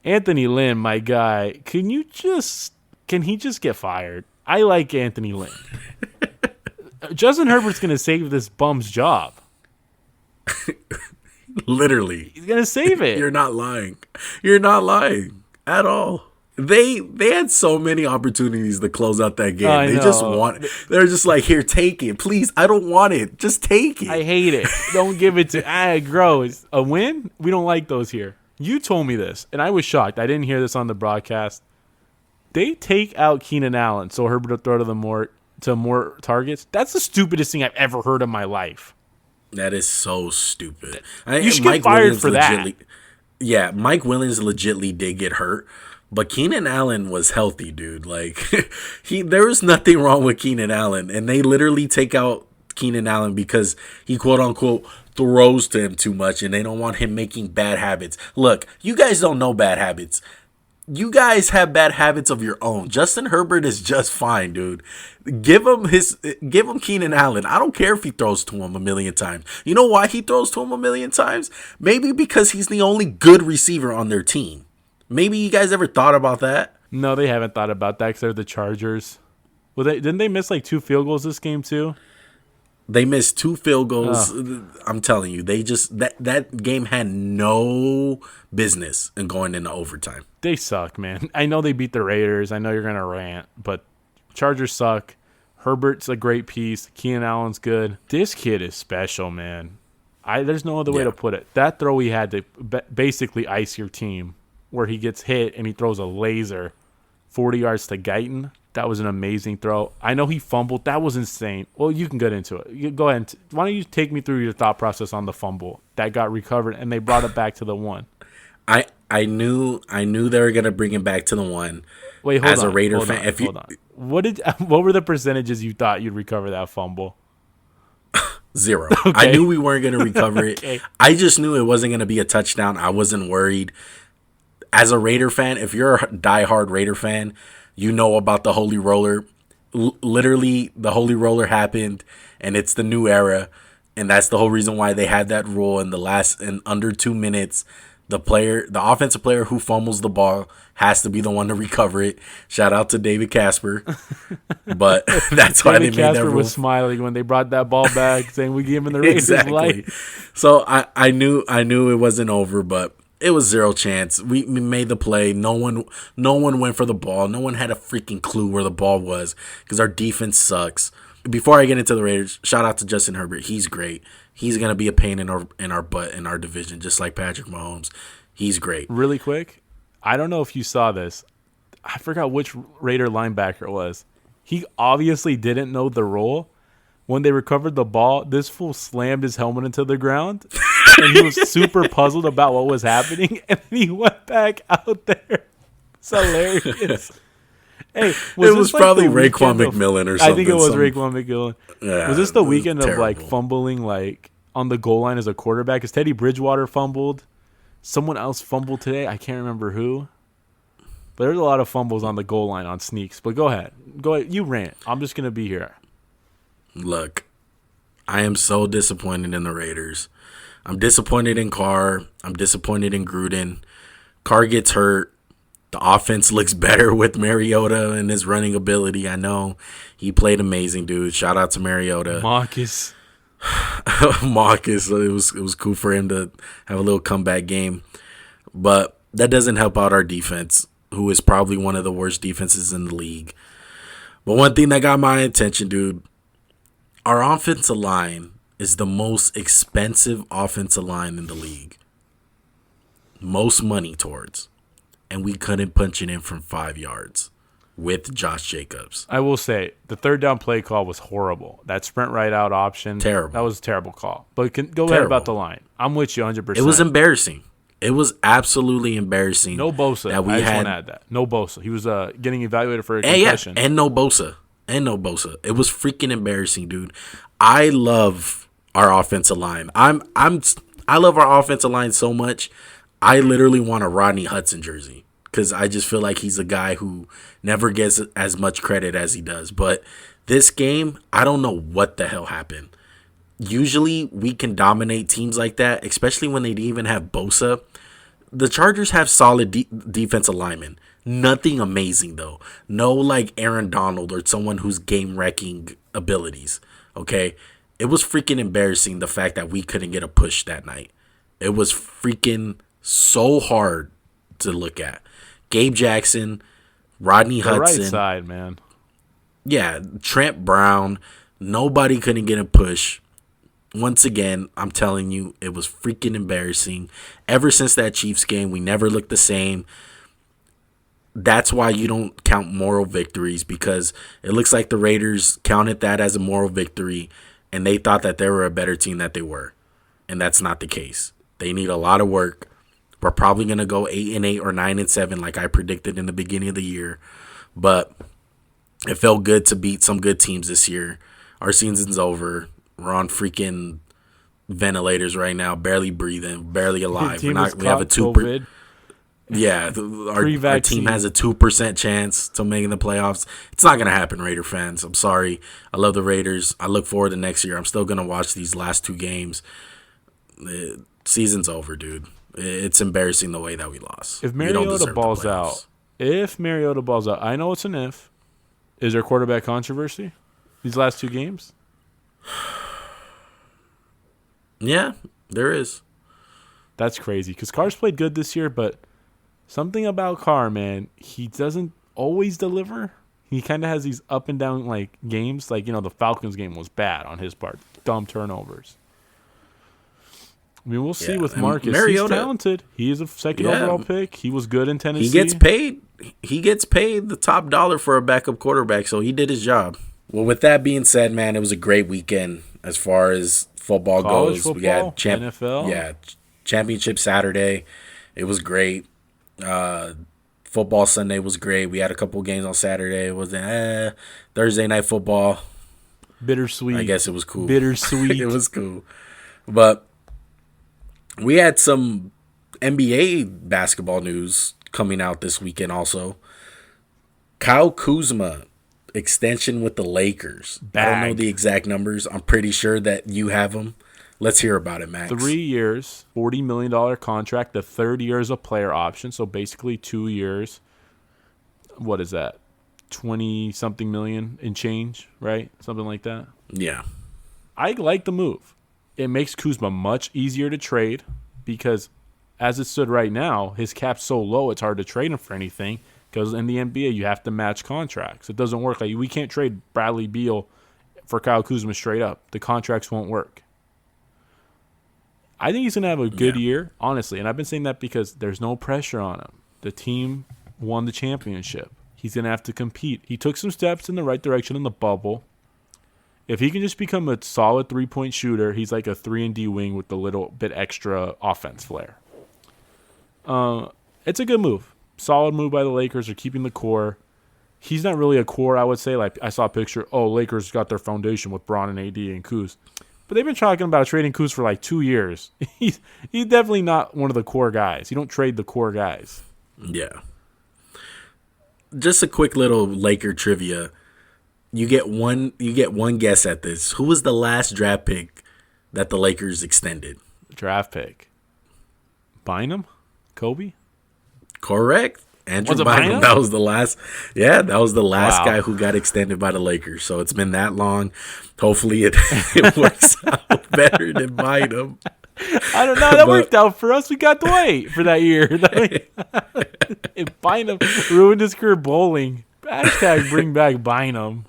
B: Anthony Lynn, my guy, can he just get fired? I like Anthony Lynn. Justin Herbert's going to save this bum's job.
A: Literally.
B: He's going to save it.
A: You're not lying. You're not lying at all. They had so many opportunities to close out that game. They're just like, here, take it. Please, I don't want it. Just take it.
B: I hate it. Don't give it to gross. A win? We don't like those here. You told me this, and I was shocked. I didn't hear this on the broadcast. They take out Keenan Allen so Herbert will throw to more targets. That's the stupidest thing I've ever heard in my life.
A: That is so stupid.
B: You should get fired for that.
A: Yeah, Mike Williams legitimately did get hurt. But Keenan Allen was healthy, dude. Like, there was nothing wrong with Keenan Allen. And they literally take out Keenan Allen because he, quote-unquote, throws to him too much. And they don't want him making bad habits. Look, you guys don't know bad habits. You guys have bad habits of your own. Justin Herbert is just fine, dude. Give him Keenan Allen. I don't care if he throws to him a million times. You know why he throws to him a million times? Maybe because he's the only good receiver on their team. Maybe you guys ever thought about that?
B: No, they haven't thought about that because they're the Chargers. Well, didn't they miss like 2 field goals this game too?
A: They missed 2 field goals. I'm telling you, they just that game had no business in going into overtime.
B: They suck, man. I know they beat the Raiders. I know you're gonna rant, but Chargers suck. Herbert's a great piece. Keenan Allen's good. This kid is special, man. There's no other way to put it. That throw he had to basically ice your team, where he gets hit and he throws a laser 40 yards to Guyton. That was an amazing throw. I know he fumbled. That was insane. Well, you can get into it. Go ahead. Why don't you take me through your thought process on the fumble that got recovered and they brought it back to the 1?
A: I knew they were gonna bring it back to the 1.
B: Wait, hold on.
A: As a Raider fan,
B: hold on. What were the percentages you thought you'd recover that fumble?
A: 0.
B: Okay.
A: I knew we weren't gonna recover it. Okay. I just knew it wasn't gonna be a touchdown. I wasn't worried. As a Raider fan, if you're a diehard Raider fan, you know about the Holy Roller. Literally, the Holy Roller happened, and it's the new era, and that's the whole reason why they had that rule. In under 2 minutes, the offensive player who fumbles the ball has to be the one to recover it. Shout out to David Casper, but that's why they made that rule.
B: Casper was smiling when they brought that ball back, saying we gave him the Raiders life.
A: So I knew it wasn't over, but it was 0 chance. We made the play. No one went for the ball. No one had a freaking clue where the ball was because our defense sucks. Before I get into the Raiders, shout out to Justin Herbert. He's great. He's gonna be a pain in our butt in our division, just like Patrick Mahomes. He's great.
B: Really quick, I don't know if you saw this. I forgot which Raider linebacker it was. He obviously didn't know the rule. When they recovered the ball, this fool slammed his helmet into the ground, and he was super puzzled about what was happening, and he went back out there. It's hilarious. Hey,
A: it was probably Raekwon McMillan or something.
B: I think it was Raekwon McMillan.
A: Yeah,
B: was this the weekend of
A: terrible.
B: like fumbling like on the goal line as a quarterback? Because Teddy Bridgewater fumbled. Someone else fumbled today. I can't remember who. But there's a lot of fumbles on the goal line on sneaks. But go ahead. You rant. I'm just going to be here.
A: Look, I am so disappointed in the Raiders. I'm disappointed in Carr. I'm disappointed in Gruden. Carr gets hurt. The offense looks better with Mariota and his running ability. I know he played amazing, dude. Shout out to Mariota.
B: Marcus.
A: It was cool for him to have a little comeback game. But that doesn't help out our defense, who is probably one of the worst defenses in the league. But one thing that got my attention, dude, our offensive line is the most expensive offensive line in the league. Most money towards. And we couldn't punch it in from 5 yards with Josh Jacobs.
B: I will say, the third down play call was horrible. That sprint right out option.
A: Terrible.
B: That was a terrible call. But go ahead about the line. I'm with you 100%.
A: It was embarrassing. It was absolutely embarrassing.
B: No Bosa. I just want to add that. No Bosa. He was getting evaluated for a concussion.
A: And no Bosa. It was freaking embarrassing, dude. I love our offensive line. I love our offensive line so much. I literally want a Rodney Hudson jersey because I just feel like he's a guy who never gets as much credit as he does. But this game, I don't know what the hell happened. Usually we can dominate teams like that, especially when they even have Bosa. The Chargers have solid defensive linemen. Nothing amazing, though. No like Aaron Donald or someone who's game-wrecking abilities, okay? It was freaking embarrassing, the fact that we couldn't get a push that night. It was freaking so hard to look at. Gabe Jackson, Rodney Hudson.
B: The right side, man.
A: Yeah, Trent Brown. Nobody couldn't get a push. Once again, I'm telling you, it was freaking embarrassing. Ever since that Chiefs game, we never looked the same. That's why you don't count moral victories, because it looks like the Raiders counted that as a moral victory, and they thought that they were a better team than they were. And that's not the case. They need a lot of work. We're probably going to go 8-8 or 9-7 like I predicted in the beginning of the year. But it felt good to beat some good teams this year. Our season's over. We're on freaking ventilators right now, barely breathing, barely alive. We have a 2%. Yeah, our team has a 2% chance to making the playoffs. It's not going to happen, Raider fans. I'm sorry. I love the Raiders. I look forward to next year. I'm still going to watch these last 2 games. Season's over, dude. It's embarrassing the way that we lost.
B: If Mariota balls out, If Mariota balls out, I know it's an if. Is there quarterback controversy these last 2 games?
A: Yeah, there is.
B: That's crazy because Carr's played good this year, but something about Carr, man, he doesn't always deliver. He kind of has these up and down like games. Like, the Falcons game was bad on his part. Dumb turnovers. I mean, we'll see with Marcus. Mariota, he's talented. He is a second overall pick. He was good in Tennessee.
A: He gets paid. He gets paid the top dollar for a backup quarterback, so he did his job. Well, with that being said, man, it was a great weekend as far as football goes.
B: Football,
A: we had
B: NFL.
A: Yeah, championship Saturday. It was great. Football Sunday was great. We had a couple games on Saturday. It was Thursday night football.
B: Bittersweet.
A: I guess it was cool.
B: Bittersweet.
A: It was cool. But we had some NBA basketball news coming out this weekend also. Kyle Kuzma, extension with the Lakers. I don't know the exact numbers. I'm pretty sure that you have them. Let's hear about it, Max.
B: 3 years, $40 million contract. The third year is a player option, so basically 2 years. What is that? 20-something million in change, right? Something like that.
A: Yeah.
B: I like the move. It makes Kuzma much easier to trade because as it stood right now, his cap's so low it's hard to trade him for anything because in the NBA you have to match contracts. It doesn't work. Like we can't trade Bradley Beal for Kyle Kuzma straight up. The contracts won't work. I think he's going to have a good year, honestly. And I've been saying that because there's no pressure on him. The team won the championship. He's going to have to compete. He took some steps in the right direction in the bubble. If he can just become a solid three-point shooter, he's like a 3-and-D wing with a little bit extra offense flair. It's a good move. Solid move by the Lakers. They're keeping the core. He's not really a core, I would say. Like I saw a picture, Lakers got their foundation with Bron and AD and Kuz. But they've been talking about trading Kuz for like 2 years. He's definitely not one of the core guys. You don't trade the core guys.
A: Yeah. Just a quick little Laker trivia. You get one guess at this. Who was the last draft pick that the Lakers extended?
B: Draft pick. Bynum? Kobe?
A: Correct. Andrew
B: Was it
A: Bynum.
B: Bynum?
A: That was the last. Yeah, that was the last guy who got extended by the Lakers. So it's been that long. Hopefully it works out better than Bynum.
B: I don't know. That worked out for us. We got Dwight for that year. If Bynum ruined his career bowling. Hashtag bring back Bynum.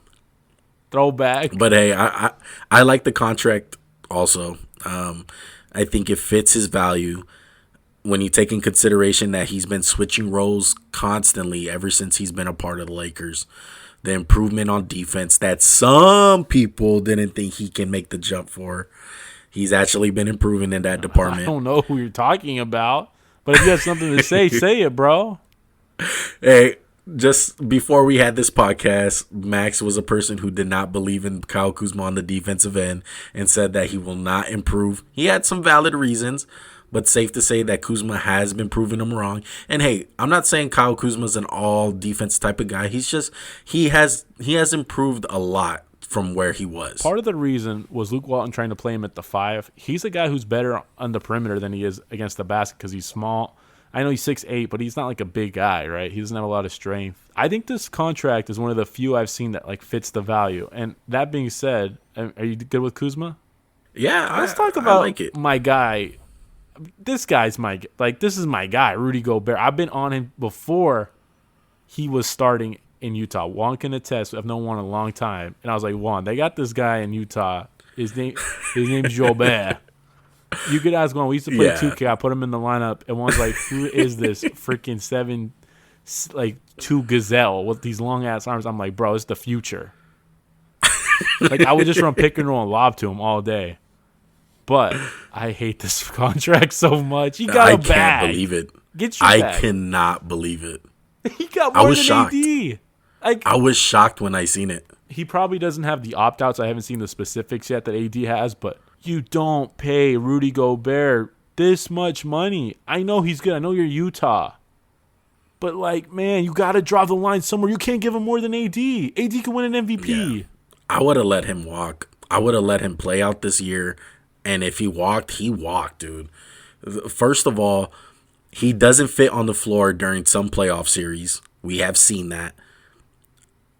B: Throwback.
A: But hey, I like the contract also. I think it fits his value when you take in consideration that he's been switching roles constantly ever since he's been a part of the Lakers. The improvement on defense that some people didn't think he can make the jump for. He's actually been improving in that department.
B: I don't know who you're talking about, but if you have something to say, say it, bro.
A: Hey, just before we had this podcast, Max was a person who did not believe in Kyle Kuzma on the defensive end and said that he will not improve. He had some valid reasons, but safe to say that Kuzma has been proving him wrong. And hey, I'm not saying Kyle Kuzma's an all defense type of guy. He's just he has improved a lot from where he was.
B: Part of the reason was Luke Walton trying to play him at the 5. He's a guy who's better on the perimeter than he is against the basket because he's small. I know he's 6'8", but he's not like a big guy, right? He doesn't have a lot of strength. I think this contract is one of the few I've seen that like fits the value. And that being said, are you good with Kuzma?
A: Yeah,
B: let's talk about
A: like it.
B: My guy. This guy's this is my guy, Rudy Gobert. I've been on him before he was starting in Utah. Juan can attest. I've known Juan a long time. And I was like, Juan, they got this guy in Utah. His name's Gobert. You could ask Juan. We used to play 2K. I put him in the lineup. And Juan's like, who is this freaking 7'2" gazelle with these long-ass arms? I'm like, bro, it's the future. Like, I would just run pick and roll and lob to him all day. But I hate this contract so much. He got a bag.
A: I can't believe it.
B: Get your bag.
A: I cannot believe it.
B: He got more than
A: shocked.
B: AD.
A: I was shocked when I seen it.
B: He probably doesn't have the opt-outs. I haven't seen the specifics yet that AD has, but you don't pay Rudy Gobert this much money. I know he's good. I know you're Utah. But, like, man, you got to draw the line somewhere. You can't give him more than AD. AD can win an MVP.
A: Yeah. I would have let him walk. I would have let him play out this year. And if he walked, dude. First of all, he doesn't fit on the floor during some playoff series. We have seen that.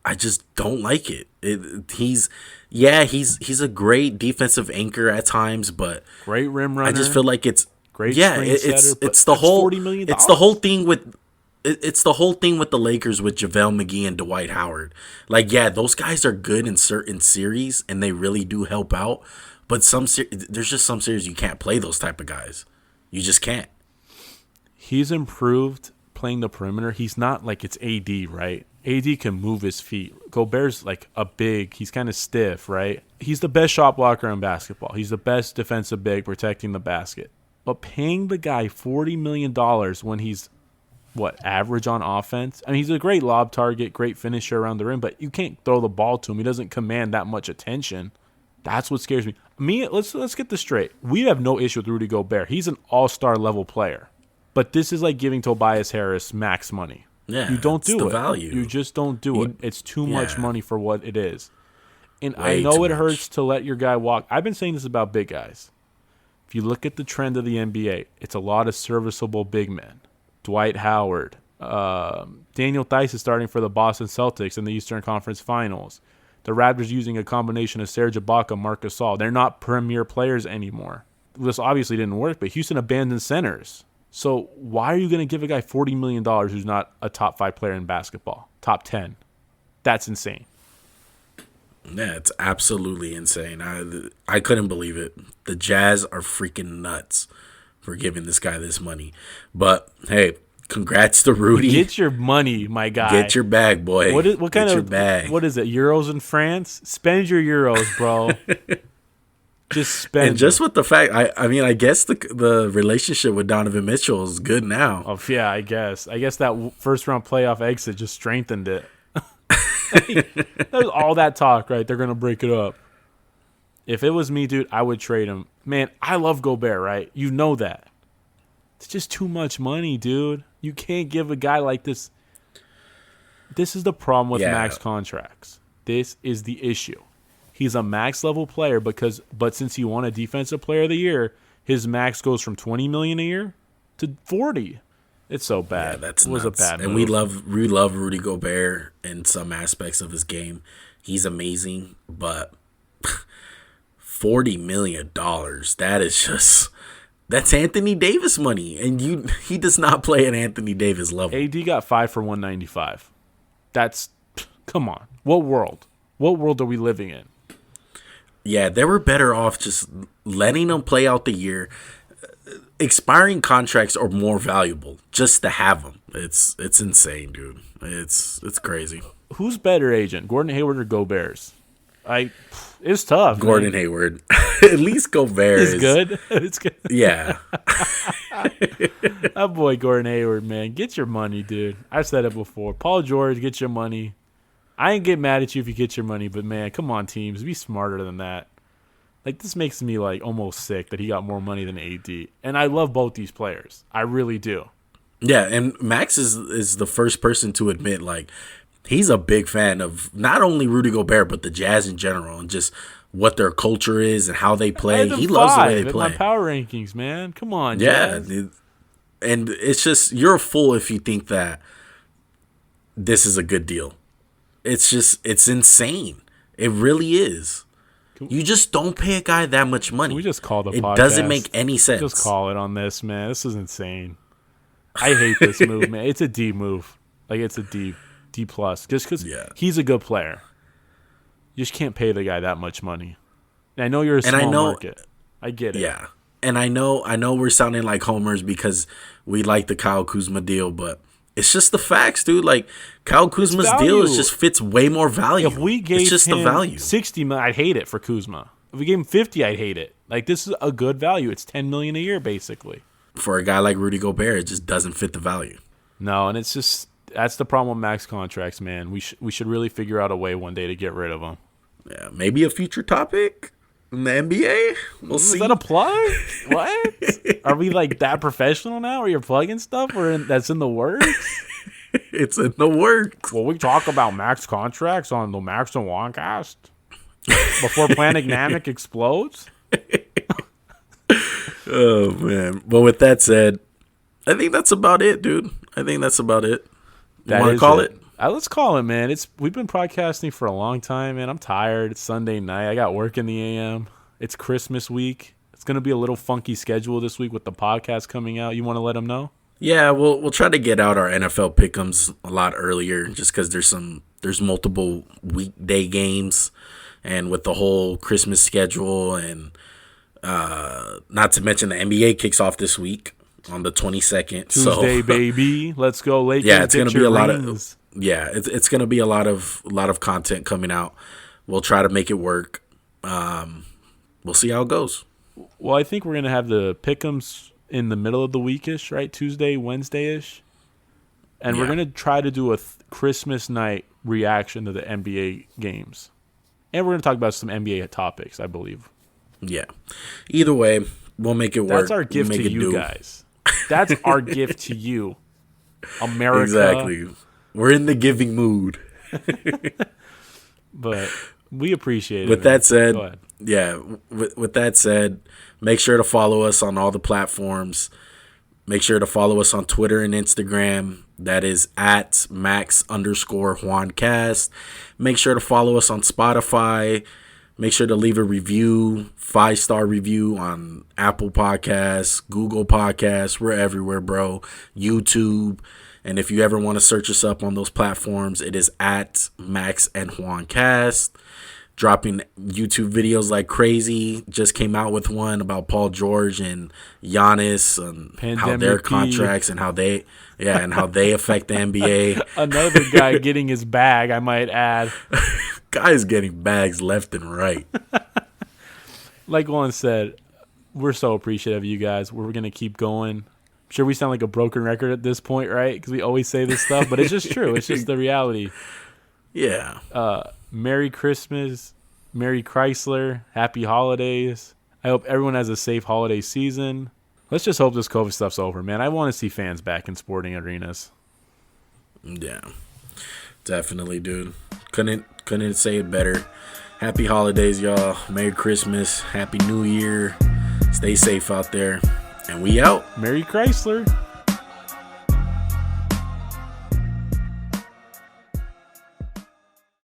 A: I just don't like it. He's a great defensive anchor at times, but
B: great rim runner.
A: I just feel like it's
B: great.
A: It's the whole
B: $40 million.
A: It's the whole thing with. It's the whole thing with the Lakers with JaVale McGee and Dwight Howard. Like, yeah, those guys are good in certain series, and they really do help out. But there's just some series you can't play those type of guys. You just can't.
B: He's improved playing the perimeter. He's not like it's AD, right? AD can move his feet. Gobert's like he's kind of stiff, right? He's the best shot blocker in basketball. He's the best defensive big protecting the basket. But paying the guy $40 million when he's, average on offense? I mean, he's a great lob target, great finisher around the rim, but you can't throw the ball to him. He doesn't command that much attention. That's what scares me. Let's get this straight. We have no issue with Rudy Gobert. He's an all-star level player. But this is like giving Tobias Harris max money.
A: Yeah,
B: you don't do it.
A: Value.
B: You just don't do it. It's too much money for what it is. And I know it hurts to let your guy walk. I've been saying this about big guys. If you look at the trend of the NBA, it's a lot of serviceable big men. Dwight Howard. Daniel Theis is starting for the Boston Celtics in the Eastern Conference Finals. The Raptors using a combination of Serge Ibaka, Marc Gasol. They're not premier players anymore. This obviously didn't work, but Houston abandoned centers. So why are you going to give a guy $40 million who's not a top 5 player in basketball? Top 10. That's insane.
A: Yeah, it's absolutely insane. I couldn't believe it. The Jazz are freaking nuts for giving this guy this money. But, hey, congrats to Rudy.
B: Get your money, my guy.
A: Get your bag, boy.
B: What kind of bag? What is it? Euros in France? Spend your euros, bro. Just spend.
A: And just with the fact, I mean, I guess the relationship with Donovan Mitchell is good now.
B: Oh yeah, I guess that first round playoff exit just strengthened it. There's all that talk, right? They're gonna break it up. If it was me, dude, I would trade him. Man, I love Gobert, right? You know that. It's just too much money, dude. You can't give a guy like this. This is the problem with max contracts. This is the issue. He's a max level player but since he won a defensive player of the year, his max goes from $20 million a year to $40. It's so bad.
A: Yeah, it
B: was
A: nuts.
B: A bad move.
A: And we love Rudy Gobert in some aspects of his game. He's amazing, but $40 million, that's Anthony Davis money, and he does not play at Anthony Davis level.
B: AD got 5 for $195. That's, come on. What world? What world are we living in?
A: Yeah, they were better off just letting them play out the year. Expiring contracts are more valuable just to have them. It's insane, dude. It's crazy.
B: Who's better agent, Gordon Hayward or Gobert's? It's tough.
A: Gordon Hayward. At least Gobert is
B: good. It's good.
A: Yeah.
B: That boy Gordon Hayward, man, get your money, dude. I've said it before. Paul George, get your money. I ain't get mad at you if you get your money, but man, come on, teams, be smarter than that. Like, this makes me like almost sick that he got more money than AD, and I love both these players. I really do.
A: Yeah, and Max is the first person to admit like he's a big fan of not only Rudy Gobert but the Jazz in general and just what their culture is and how they play. He loves the way they play.
B: My power rankings, man. Come on,
A: yeah,
B: Jazz.
A: And it's just you're a fool if you think that this is a good deal. It's insane. It really is. You just don't pay a guy that much money.
B: Can we just call the podcast?
A: It doesn't make any sense.
B: Just call it on this, man. This is insane. I hate this move, man. It's a D move. Like, it's a D plus. Just because he's a good player. You just can't pay the guy that much money. And I know you're a small market. I get it.
A: Yeah. And I know we're sounding like homers because we like the Kyle Kuzma deal, but it's just the facts, dude. Like, Kyle Kuzma's deal just fits way more value.
B: If we gave
A: just
B: him
A: the value.
B: $60 million, I'd hate it for Kuzma. If we gave him $50, I'd hate it. Like, this is a good value. It's $10 million a year, basically.
A: For a guy like Rudy Gobert, it just doesn't fit the value.
B: No, and it's just that's the problem with max contracts, man. We should really figure out a way one day to get rid of them.
A: Yeah, maybe a future topic in the NBA. We'll see.
B: Is that a plug? What? Are we like that professional now? Are you plugging stuff? That's in the works?
A: It's in the works.
B: Well, we talk about max contracts on the Max&JuanCast before Planet Namek explodes.
A: Oh man! But with that said, I think that's about it, dude. I think that's about it. You want to call it?
B: Let's call it, man. We've been podcasting for a long time, man. I'm tired. It's Sunday night. I got work in the AM. It's Christmas week. It's going to be a little funky schedule this week with the podcast coming out. You want to let them know?
A: Yeah, we'll try to get out our NFL pick'ems a lot earlier, just because there's multiple weekday games, and with the whole Christmas schedule, and not to mention the NBA kicks off this week on the 22nd.
B: Tuesday, baby. Let's go, Lakers.
A: Yeah, it's going to be a lot
B: rings.
A: It's going to be a lot of content coming out. We'll try to make it work. We'll see how it goes.
B: Well, I think we're going to have the pick'ems in the middle of the weekish, right? Tuesday, Wednesday-ish. And we're going to try to do a Christmas night reaction to the NBA games. And we're going to talk about some NBA topics, I believe.
A: Yeah. Either way, we'll make it work.
B: That's our gift to you guys. That's our gift to you, America.
A: Exactly. We're in the giving mood.
B: But we appreciate it.
A: With that said, with that said, make sure to follow us on all the platforms. Make sure to follow us on Twitter and Instagram. That is at Max_JuanCast. Make sure to follow us on Spotify. Make sure to leave a review, 5-star review on Apple Podcasts, Google Podcasts. We're everywhere, bro. YouTube. And if you ever want to search us up on those platforms, it is at Max&JuanCast. Dropping YouTube videos like crazy. Just came out with one about Paul George and Giannis and how their contracts and how they affect the NBA.
B: Another guy getting his bag, I might add.
A: Guys getting bags left and right.
B: Like Juan said, we're so appreciative of you guys. We're going to keep going. I'm sure we sound like a broken record at this point, right? Because we always say this stuff, but it's just true. It's just the reality.
A: Yeah.
B: Merry Christmas, Merry Chrysler, Happy Holidays. I hope everyone has a safe holiday season. Let's just hope this COVID stuff's over, man. I want to see fans back in sporting arenas.
A: Yeah, definitely, dude. Couldn't say it better. Happy holidays, y'all. Merry Christmas. Happy New Year. Stay safe out there. And we out.
B: Merry Chrysler.